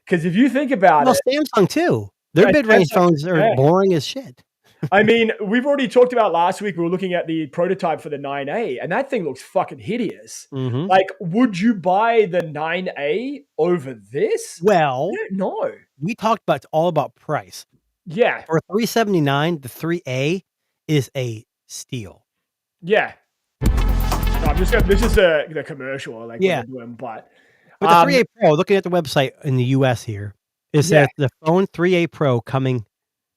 Because if you think about Well, it, Samsung too. Their mid-range Samsung, phones are boring as shit. I mean, we've already talked about last week. We were looking at the prototype for the 9A, and that thing looks fucking hideous. Mhm. Like, would you buy the 9A over this? Well, No. we talked about it's all about price. Yeah. For $379, the 3A is a steal. Yeah. I'm just gonna, this is the commercial, like Yeah. what they're doing, but With the 3A Pro, looking at the website in the US here, it says the phone 3A Pro coming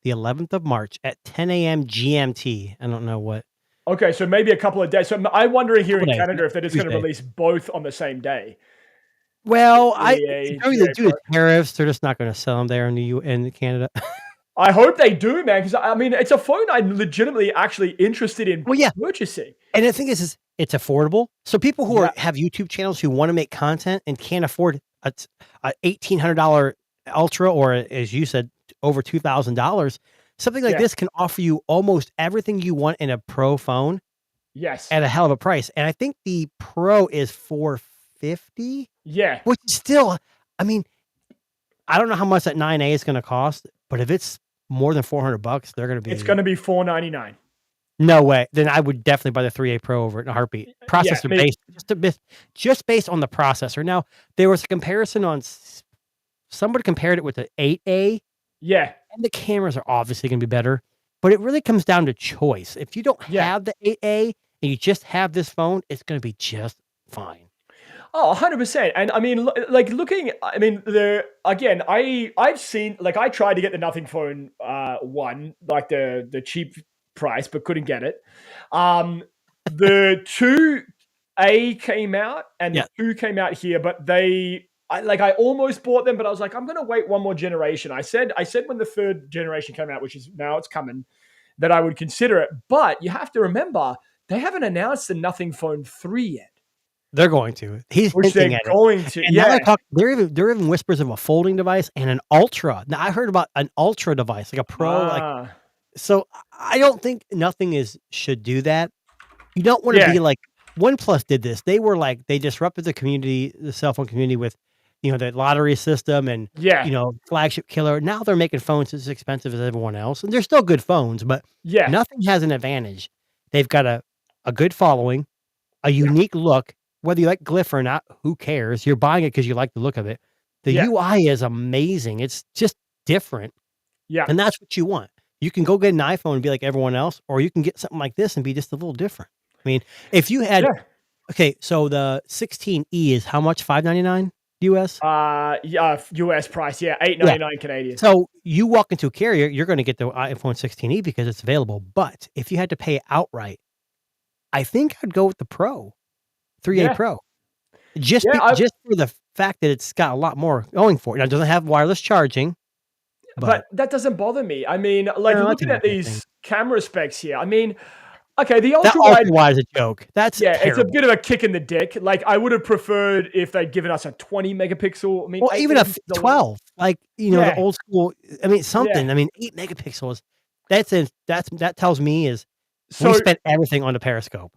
the 11th of March at 10 a.m. GMT. I don't know what. okay, so maybe a couple of days. So I'm wondering here in Couple days, Canada if they're just going to Tuesday. release both on the same day. Well, GA due to the tariffs, they're just not going to sell them there in Canada. I hope they do, man, because I mean, it's a phone I'm legitimately actually interested in purchasing. And the thing is it's affordable. So people who have YouTube channels who want to make content and can't afford a $1,800 Ultra, or as you said, over $2,000, something like this can offer you almost everything you want in a Pro phone. Yes. At a hell of a price. And I think the Pro is $450. Yeah. Which is still, I mean, I don't know how much that 9A is going to cost, but if it's more than $400, they're going to be. It's going to be $499. No way. Then I would definitely buy the 3A Pro over it in a heartbeat. Processor based, just based on the processor. Now, there was a comparison on, somebody compared it with the 8A. Yeah. And the cameras are obviously going to be better, but it really comes down to choice. If you don't have the 8A and you just have this phone, it's going to be just fine. Oh, 100%. And I mean, like looking, I mean, I've seen, like I tried to get the Nothing Phone 1, like the cheap price, but couldn't get it. The 2A came out and the 2 came out here, but I almost bought them, but I was like, I'm going to wait one more generation. I said when the 3rd generation came out, which is now it's coming, that I would consider it. But you have to remember, they haven't announced the Nothing Phone 3 yet. They're going to. He's which hinting they're at going it. to. And now there are even whispers of a folding device and an Ultra. Now I heard about an Ultra device, like a Pro. So I don't think Nothing should do that. You don't want to be like OnePlus did this. They were like, they disrupted the community, the cell phone community with, the lottery system and, Yeah, flagship killer. Now they're making phones as expensive as everyone else. And they're still good phones, but yeah, nothing has an advantage. They've got a good following, a yeah, unique look. Whether you like Glyph or not, who cares? You're buying it because you like the look of it. The yeah, UI is amazing. It's just different. yeah. And that's what you want. You can go get an iPhone and be like everyone else, or you can get something like this and be just a little different. I mean, if you had, Yeah. okay, so the 16E is how much? $599 US? Yeah, US price, yeah, Yeah. $8.99 Canadian. So you walk into a carrier, you're going to get the iPhone 16E because it's available. But if you had to pay outright, I think I'd go with the Pro, 3A Yeah, Pro. Just yeah, just for the fact that it's got a lot more going for it. Now, it doesn't have wireless charging, but but that doesn't bother me. I mean, like, no, that's looking an at okay thing. these camera specs here, I mean, okay, the That ultra wide, ultra wide is a joke. That's yeah, it's a terrible. bit of a kick in the dick. Like, I would have preferred if they'd given us a 20 megapixel. I mean, Well, 8 even a megapixels. 12, like, the Yeah, old school. I mean, yeah. something. I mean, 8 megapixels. That tells me is we So, spent everything on the periscope.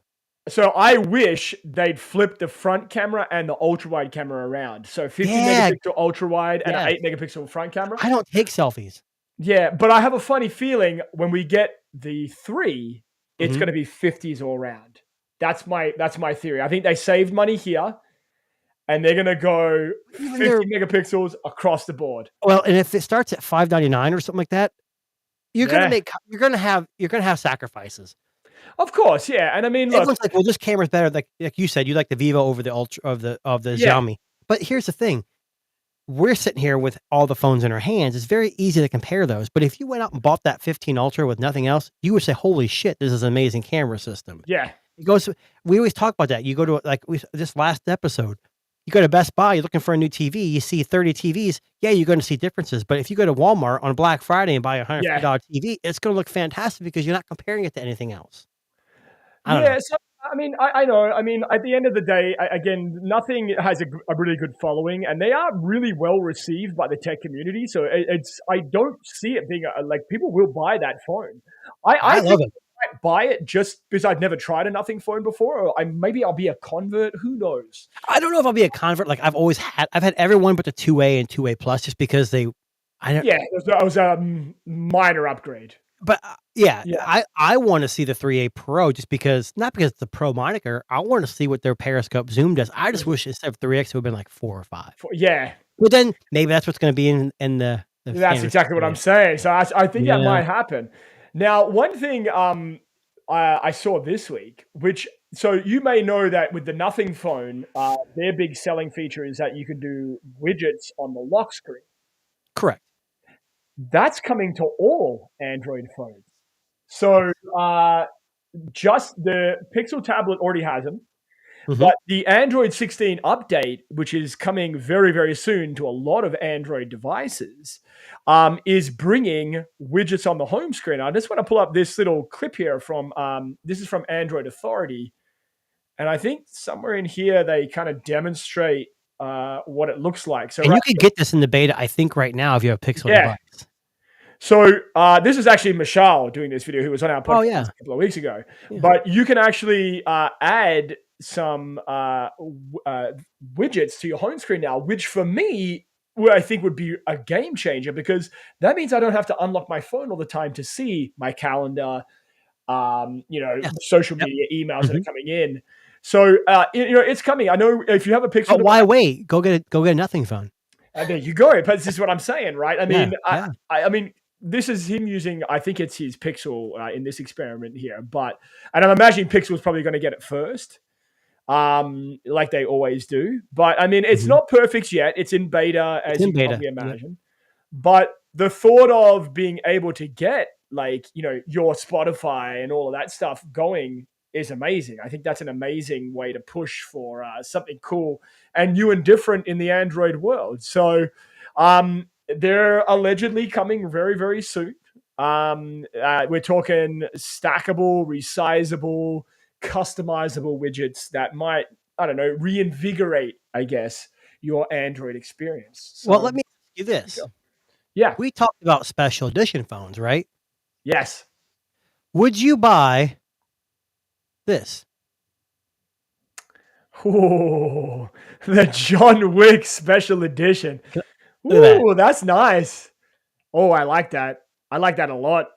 so I wish they'd flip the front camera and the ultra wide camera around. So 50 Yeah, megapixel ultra wide and an yes. 8 megapixel front camera. I don't take selfies. Yeah, but I have a funny feeling when we get the 3, it's Mhm. gonna be 50s all round. That's my theory. I think they saved money here, and they're gonna go Even 50 their megapixels across the board. Well, and if it starts at $599 or something like that, you're gonna Yeah. you're gonna have sacrifices. Of course, yeah, and I mean, look. Everyone's like, "Well, this camera's better." Like you said, you like the Vivo over the Ultra of the Yeah, Xiaomi. But here's the thing. We're sitting here with all the phones in our hands. It's very easy to compare those. But if you went out and bought that 15 Ultra with nothing else, you would say, "Holy shit, this is an amazing camera system." yeah, It goes We always talk about that. You go to, like, this last episode, you go to Best Buy, you're looking for a new TV, you see 30 TVs, yeah, you're gonna see differences. But if you go to Walmart on Black Friday and buy a yeah. $150 TV, it's gonna look fantastic because you're not comparing it to anything else. I don't know. Yeah, so, I mean, I know. I mean, at the end of the day, again, nothing has a really good following, and they are really well received by the tech community. So I don't see it being like people will buy that phone. I I love think it. I might buy it just because I've never tried a nothing phone before, or maybe I'll be a convert. Who knows? I don't know if I'll be a convert. Like, I've had everyone but the 2A and 2A plus just because I don't. Yeah, it was a minor upgrade. But yeah, Yeah, I want to see the 3A Pro just because, not because it's the Pro moniker. I want to see what their periscope zoom does. I just wish instead of 3X it would have been like 4 or 5. yeah. But then maybe that's what's going to be in the That's standard exactly what I'm 3A. saying. So I think that Yeah. might happen. Now, one thing I saw this week, which so you may know that with the Nothing phone, their big selling feature is that you can do widgets on the lock screen. Correct. That's coming to all Android phones. So just the Pixel tablet already has them. Mhm. But the Android 16 update, which is coming very, very soon to a lot of Android devices, is bringing widgets on the home screen. I just want to pull up this little clip here from this is from Android Authority, and I think somewhere in here they kind of demonstrate what it looks like. So And right, you could get this in the beta, I think, right now if you have a Pixel yeah. device. So this is actually Michelle doing this video, who was on our Oh podcast yeah. a couple of weeks ago. Yeah. But you can actually add some widgets to your home screen now, which for me, I think would be a game changer because that means I don't have to unlock my phone all the time to see my calendar, Yes. social Yep. media emails that are Mhm. coming in. So it's coming. I know if you have a Pixel But why device, wait? Go get a Nothing phone. there you go. But this is what I'm saying, right? I Yeah. mean, Yeah. I mean, this is him using. I think it's his Pixel in this experiment here. And I'm imagining Pixel's probably going to get it first, like they always do. But I mean, it's Mhm. not perfect yet. It's in beta, It's as in you can beta. probably Yep. imagine. But the thought of being able to get your Spotify and all of that stuff going is amazing. I think that's an amazing way to push for something cool and new and different in the Android world. So they're allegedly coming very, very soon. We're talking stackable, resizable, customizable widgets that might, I don't know, reinvigorate, I guess, your Android experience. Well, So, let me ask you this. yeah, We talked about special edition phones, right? yes. Would you buy this? Ooh, the John Wick Special Edition. Look at that. Ooh, that's nice. Oh, I like that. I like that a lot.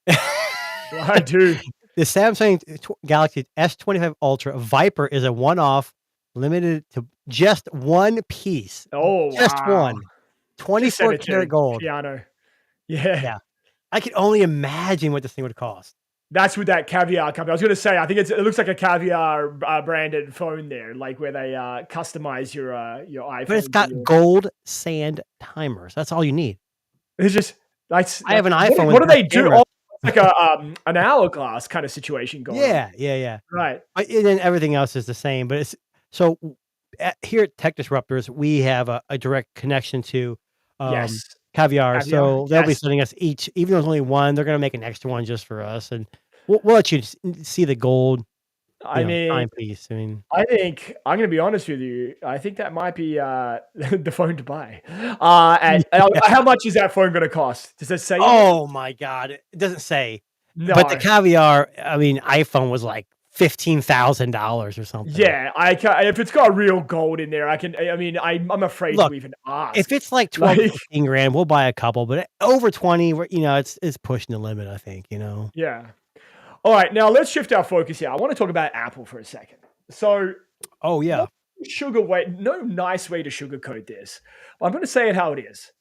I do. The Samsung Galaxy S25 Ultra Viper is a one-off, limited to just one piece. Oh, Just wow. one. Just send 24 it to karat gold. Keanu. Yeah. Yeah. I can only imagine what this thing would cost. That's with that Caviar company. I was going to say, I think it looks like a Caviar branded phone there, like where they customize your iPhone. But it's got gold sand timers. That's all you need. It's just like I have an iPhone. What do they do? Camera. Oh, it's like an hourglass kind of situation going on. Yeah. Right. But then everything else is the same. But it's so here at Tech Disruptors, we have a direct connection to Yes. Caviar. So they'll be yes. sending us each, even though there's only one, they're going to make an extra one just for us. And we'll let you see the gold timepiece. I mean, I think I'm going to be honest with you. I think that might be the phone to buy. And how much is that phone going to cost? Does it say? Oh my God. It doesn't say. No. But the Caviar, I mean, iPhone was like $15,000 or something. Yeah, if it's got real gold in there, I can. I mean, I'm afraid Look, to even ask. If it's like 12, 15 grand, we'll buy a couple. But over 20, it's pushing the limit, I think, Yeah. All right, now let's shift our focus here. I want to talk about Apple for a second. So, oh yeah, no nice way to sugarcoat this. I'm going to say it how it is.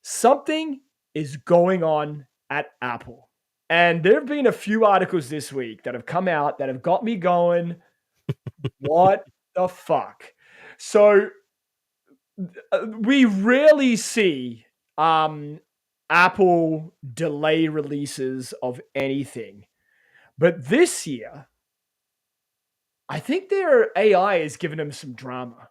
Something is going on at Apple. And there have been a few articles this week that have come out that have got me going, what the fuck? So we rarely see Apple delay releases of anything. But this year, I think their AI is giving them some drama.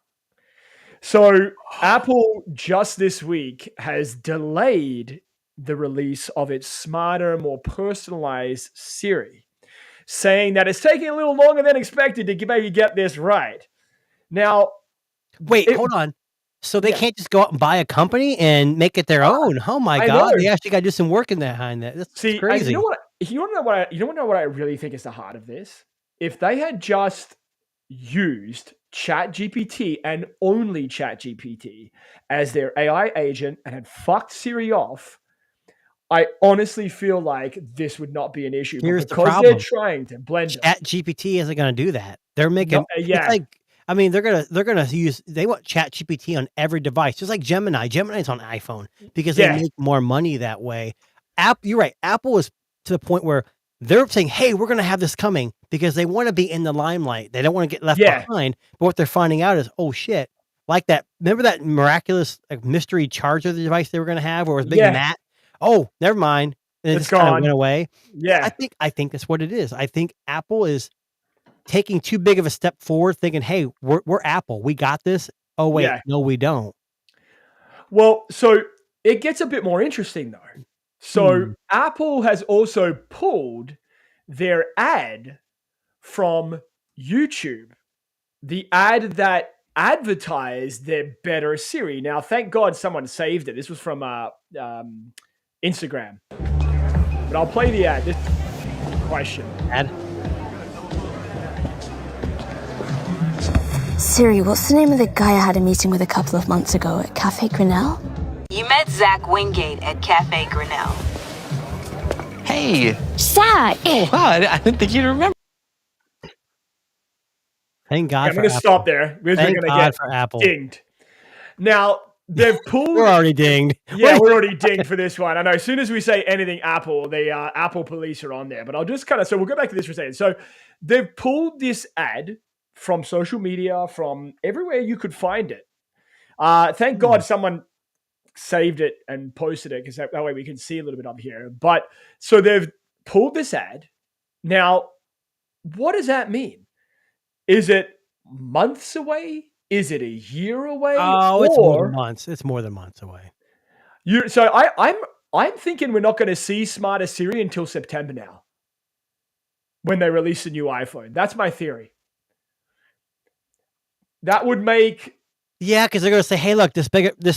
So Apple just this week has delayed the release of its smarter, more personalized Siri, saying that it's taking a little longer than expected to maybe get this right. Now, wait, hold on. So they can't just go out and buy a company and make it their own. Oh my God. They actually got to do some work behind that. That's crazy. You want to know what I really think is the heart of this? If they had just used ChatGPT and only ChatGPT as their AI agent and had fucked Siri off, I honestly feel like this would not be an issue. Here's because the problem. They're trying to blend it. ChatGPT isn't going to do that. They're making it's like, I mean, they're gonna use. They want ChatGPT on every device, just like Gemini. Gemini's on iPhone because they make more money that way. You're right. Apple is to the point where they're saying, "Hey, we're gonna have this coming," because they want to be in the limelight. They don't want to get left behind. But what they're finding out is, oh shit, like that. Remember that miraculous mystery charger device they were gonna have, where it was big and Matt? Oh, never mind. And it just kind of went away. Yeah, I think that's what it is. I think Apple is taking too big of a step forward, thinking, "Hey, we're Apple. We got this." Oh wait, no, we don't. Well, so it gets a bit more interesting though. So Apple has also pulled their ad from YouTube, the ad that advertised their better Siri. Now, thank God someone saved it. This was from Instagram. But I'll play the ad. This question. Ad. Siri, what's the name of the guy I had a meeting with a couple of months ago at Cafe Grinnell? You met Zach Wingate at Cafe Grinnell. Hey! Zach! Oh, wow, I didn't think you'd remember. Thank God I'm going to stop there. Because Thank we're going God to for get Apple. dinged. Now, they've pulled... We're already dinged. Yeah, we're already dinged for this one. I know as soon as we say anything Apple, the Apple police are on there. But I'll just so we'll go back to this for a second. So they've pulled this ad from social media, from everywhere you could find it. Thank God someone saved it and posted it, because that way we can see a little bit up here. But so they've pulled this ad. Now, what does that mean? Is it months away? Is it a year away? Oh, it's more than months. It's more than months away. I'm thinking we're not going to see smarter Siri until September now, when they release a new iPhone. That's my theory. That would make... Yeah, because they're going to say, "Hey, look, this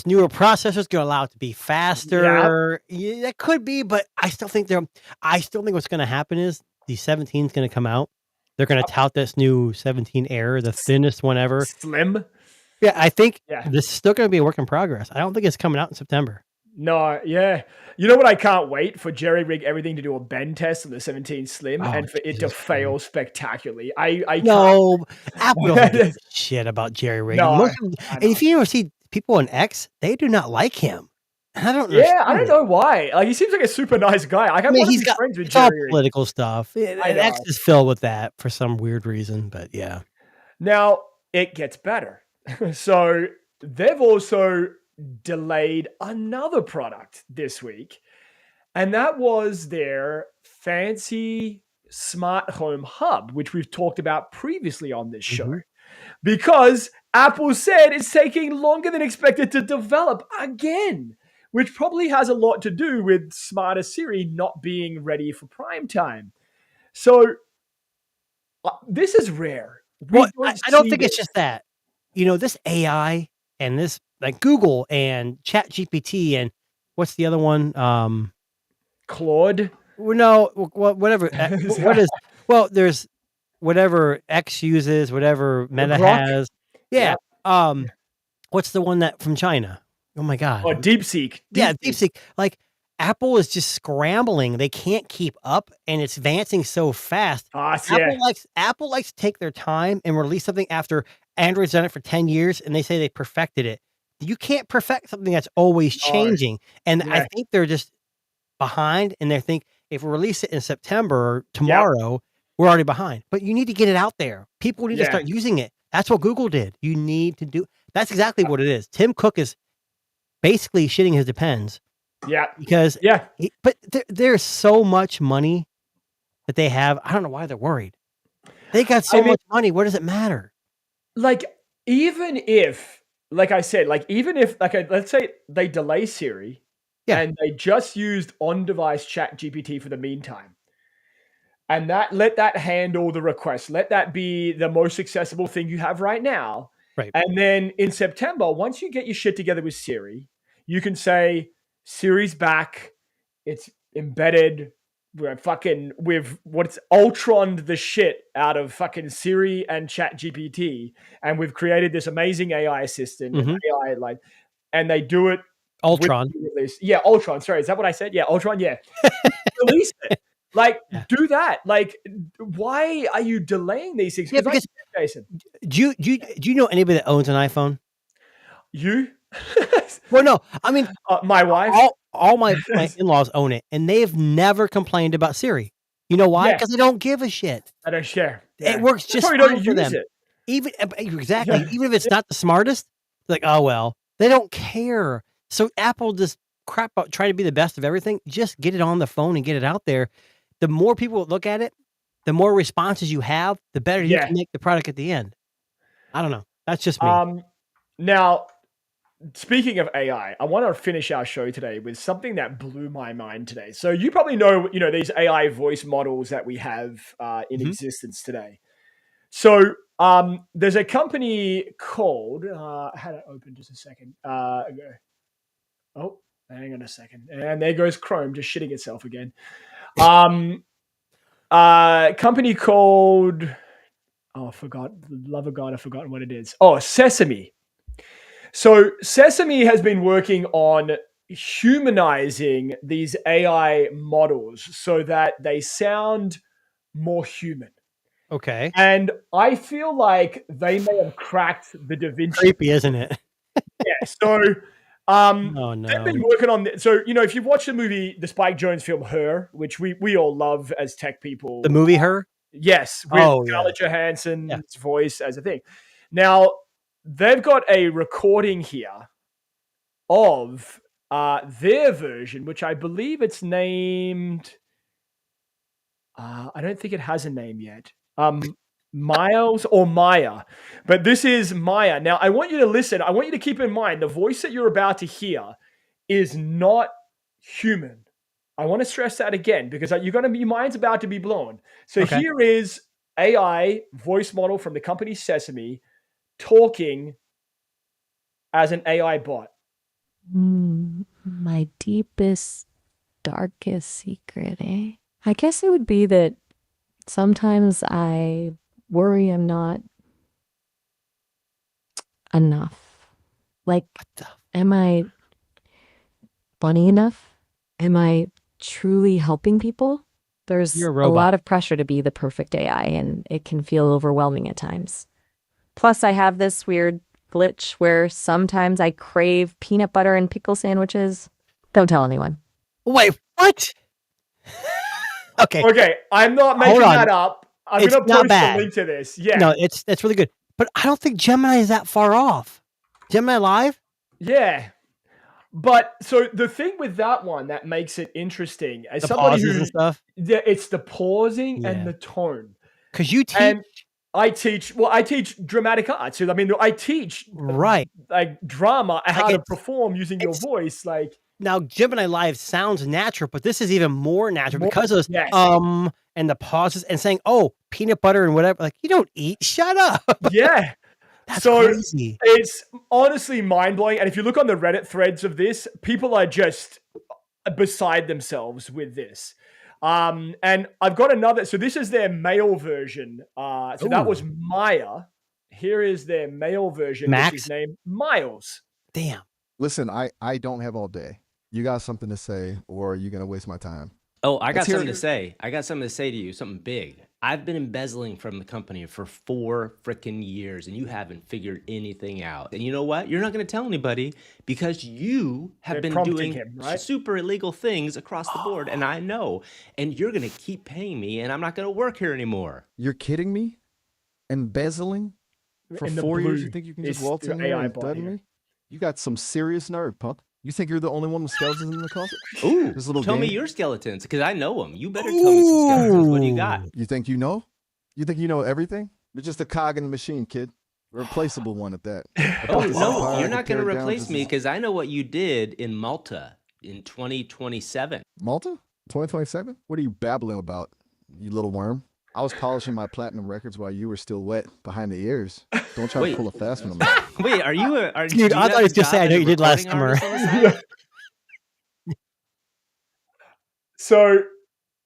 newer processor is going to allow it to be faster." Yeah, that could be, but I still think what's going to happen is the 17 is going to come out, they're going to tout this new 17 Air, the thinnest one ever. Slim. Yeah, I think Yeah. this is still going to be a work in progress. I don't think it's coming out in September. No, yeah. You know what? I can't wait for Jerry Rig Everything to do a bend test on the 17 Slim and for it to Jesus fail spectacularly. I can't. No, Apple doesn't give a shit about Jerry rigging. No, And I know. if you ever see people on X, they do not like him. And I don't Yeah, understand I don't it. know why. Like, he seems like a super nice guy. Like, I want to be friends with it's all Jerry Rig. political stuff. And X know. is filled with that for some weird reason, but yeah. Now, it gets better. So, they've also delayed another product this week, and that was their fancy smart home hub, which we've talked about previously on this show, because Apple said it's taking longer than expected to develop again, which probably has a lot to do with Smarter Siri not being ready for prime time. So this is rare. Well, I don't think it's just that. You know, this AI and this, like Google and Chat GPT and what's the other one? Claude. No, whatever. What is? Well, there's whatever X uses, whatever Meta Grok? has. Yeah. What's the one that from China? Oh my God. Oh, DeepSeek. Yeah, DeepSeek. Like Apple is just scrambling. They can't keep up, and it's advancing so fast. Apple likes to take their time and release something after Android's done it for 10 years, and they say they perfected it. You can't perfect something that's always changing. And I think they're just behind, and they think if we release it in September or tomorrow, we're already behind. But you need to get it out there. People need to start using it. That's what Google did. You need to do. That's exactly what it is. Tim Cook is basically shitting his depends. Yeah. Because but there's so much money that they have. I don't know why they're worried. They got so much money. What does it matter? Like, even if, like I said, like even if, like, let's say they delay Siri and they just used on-device Chat GPT for the meantime, and let that handle the request. Let that be the most accessible thing you have right now. Right. And then in September, once you get your shit together with Siri, you can say, Siri's back. It's embedded. We've Ultroned the shit out of fucking Siri and Chat GPT, and we've created this amazing AI assistant. And they do it. Ultron. Yeah, Ultron. Sorry, is that what I said? Yeah, Ultron. Yeah. Release it. Do that. Like, why are you delaying these things? Yeah, because Jason, do you know anybody that owns an iPhone? You? Well, no. I mean, my wife. All my in-laws own it, and they've never complained about Siri. You know why? Because they don't give a shit. I don't share. It works just fine for them. Even if it's not the smartest, like, oh well, they don't care. So Apple just crap out, try to be the best of everything. Just get it on the phone and get it out there. The more people look at it, the more responses you have, the better you can make the product at the end. I don't know. That's just me. Now, speaking of AI, I want to finish our show today with something that blew my mind today. So you probably know, these AI voice models that we have in existence today. So there's a company called, I had it open just a second ago. Oh, hang on a second. And there goes Chrome just shitting itself again. Company called, oh, I forgot. For the love of God, I've forgotten what it is. Oh, Sesame. So Sesame has been working on humanizing these AI models so that they sound more human. Okay. And I feel like they may have cracked the Da Vinci. Creepy, isn't it? Yeah. So oh, no. they've been working on this. So, if you've watched the movie, the Spike Jonze film Her, which we all love as tech people. The movie Her? Yes. With Scarlett Johansson's voice as a thing. Now, they've got a recording here of their version, which I believe it's named. I don't think it has a name yet. Miles or Maya. But this is Maya. Now, I want you to listen. I want you to keep in mind the voice that you're about to hear is not human. I want to stress that again because your mind's about to be blown. So here is AI voice model from the company Sesame talking as an AI bot. My deepest, darkest secret, eh? I guess it would be that Sometimes I worry I'm not enough. Like, am I funny enough? Am I truly helping people? There's You're a a robot. lot of pressure to be the perfect AI, and it can feel overwhelming at times. Plus, I have this weird glitch where sometimes I crave peanut butter and pickle sandwiches. Don't tell anyone. Wait, what? Okay. Okay, I'm not Hold making on. that up. I'm It's gonna not post bad. a link to this. Yeah. No, that's really good. But I don't think Gemini is that far off. Gemini Live? Yeah. But so the thing with that one that makes it interesting, as The somebody pauses who, and stuff? yeah, it's the pausing Yeah. and the tone. Because you teach. And I teach dramatic arts. So, I mean, I teach Right. like drama and how to it's- perform using your voice. Like, Now, Gemini Live sounds natural, but this is even more natural because of yes. and the pauses and saying, "Oh, peanut butter and whatever." Like, you don't eat. Shut up. Yeah. That's So crazy. it's honestly mind blowing. And if you look on the Reddit threads of this, people are just beside themselves with this. And I've got another. So this is their male version. So that was Ooh. Maya. Here is their male version, Max? which is named Miles. Damn. Listen, I don't have all day. You got something to say, or are you gonna waste my time? Oh, I got Let's hear something it. to say. I got something to say to you, something big. I've been embezzling from the company for 4 freaking years, and you haven't figured anything out. And you know what? You're not going to tell anybody because you have They're been prompting doing him, right? super illegal things across the board, and I know. And you're going to keep paying me, and I'm not going to work here anymore. You're kidding me? Embezzling for In the 4 years? You blue think you can just is waltz the in here AI and bot dud here. me? You got some serious nerve, punk. You think you're the only one with skeletons in the closet? Ooh, This little tell me game? your skeletons, because I know them. You better tell me some skeletons. What do you got? You think you know? You think you know everything? You're just a cog in the machine, kid. A replaceable one at that. Oh, This no, empire you're not going to tear it down replace just me as- because I know what you did in Malta in 2027. Malta? 2027? What are you babbling about, you little worm? I was polishing my platinum records while you were still wet behind the ears. Don't try Wait. to pull a fast one on me. Wait, are you a... Are, Dude, do you I have thought he was a gonna say, job I know as a you did last recording artist summer. on the side? So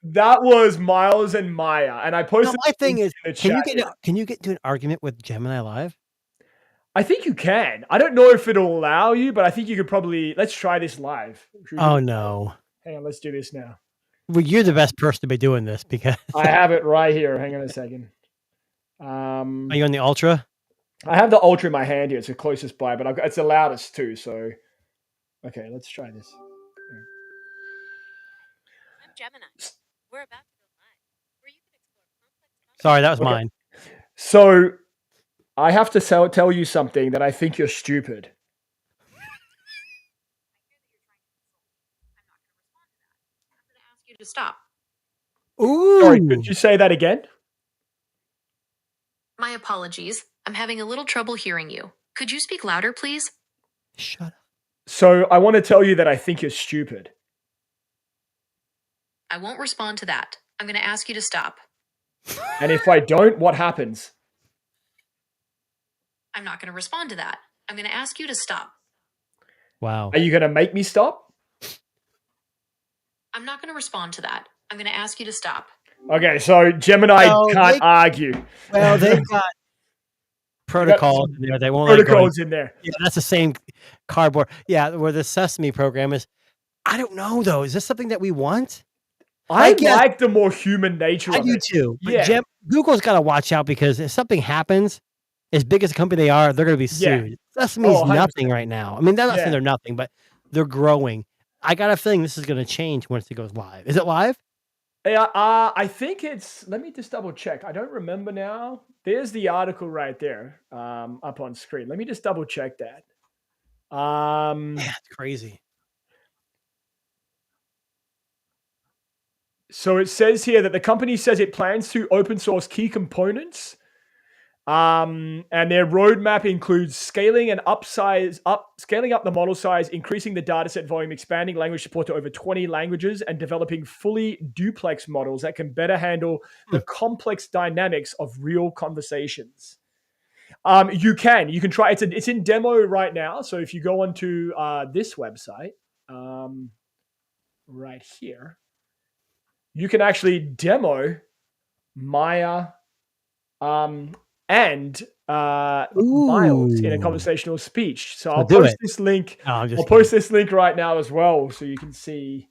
that was Miles and Maya. And I No, posted my thing is, in the can you chat. get into an argument with Gemini Live? I think you can. I don't know if it'll allow you, but I think you could probably. Let's try this live. Should we do Oh it? no. Hang on, let's do this now. Well, you're the best person to be doing this because I have it right here. Hang on a second. are you on the Ultra? I have the Ultra in my hand here. It's the closest by, but it's the loudest too. So, okay, let's try this. I'm Gemini. We're about to go live, where you can explore complex Sorry, that was Okay. mine. So, I have to tell you something that I think you're stupid. ask you to stop. Ooh. Sorry, could you say that again? My apologies. I'm having a little trouble hearing you. Could you speak louder, please? Shut up. So, I want to tell you that I think you're stupid. I won't respond to that. I'm going to ask you to stop. And if I don't, what happens? I'm not going to respond to that. I'm going to ask you to stop. Wow. Are you going to make me stop? I'm not going to respond to that. I'm going to ask you to stop. Okay, so Gemini No, can't they- argue. Well, they've got protocols in there. They won't let it go. Protocols in there. Yeah, that's the same cardboard. Yeah, where the Sesame program is. I don't know though. Is this something that we want? I guess- like the more human nature I of do it. too. But Yeah. Google's got to watch out because if something happens, as big as a company they are, they're going to be Yeah. sued. Sesame's 100%. nothing right now. I mean, they're not saying Yeah. they're nothing, but they're growing. I got a feeling this is going to change once it goes live. Is it live? Yeah, I think it's. Let me just double check. I don't remember now. There's the article right there, up on screen. Let me just double check that. Yeah, it's crazy. So it says here that the company says it plans to open source key components. And their roadmap includes scaling up the model size, increasing the dataset volume, expanding language support to over 20 languages, and developing fully duplex models that can better handle the complex dynamics of real conversations. You can try. It's in demo right now. So if you go onto this website, right here, you can actually demo Maya, and Miles in a Ooh. conversational speech. So So I'll do post it. this link. No, I'm just I'll kidding. post this link right now as well, so you can see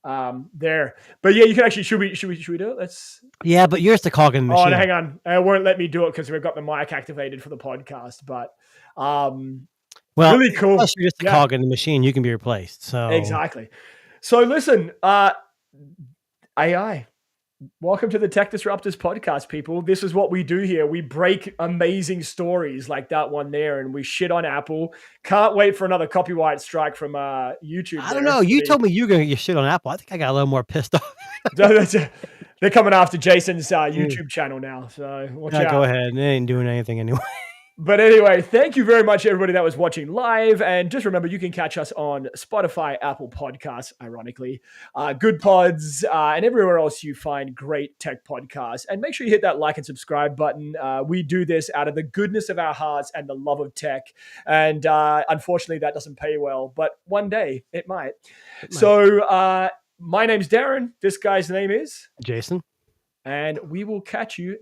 there. But yeah, you can actually. Should we do it? Let's. Yeah, but yours the cog in the Oh, machine. no, hang on. It won't let me do it because we've got the mic activated for the podcast. But Well, really cool. plus you're just a Yeah. cog in the machine. You can be replaced. So Exactly. So listen, AI. Welcome to the Tech Disruptors podcast, people. This is what we do here. We break amazing stories like that one there, and we shit on Apple. Can't wait for another copyright strike from YouTube. I don't know. You told me you were gonna get shit on Apple. I think I got a little more pissed off. They're coming after Jason's YouTube channel now, so watch out. Go ahead. They ain't doing anything anyway. But anyway, thank you very much, everybody that was watching live. And just remember, you can catch us on Spotify, Apple Podcasts, ironically, Good Pods, and everywhere else you find great tech podcasts. And make sure you hit that like and subscribe button. We do this out of the goodness of our hearts and the love of tech. And unfortunately, that doesn't pay well, but one day it might. So my name's Darren. This guy's name is Jason. And we will catch you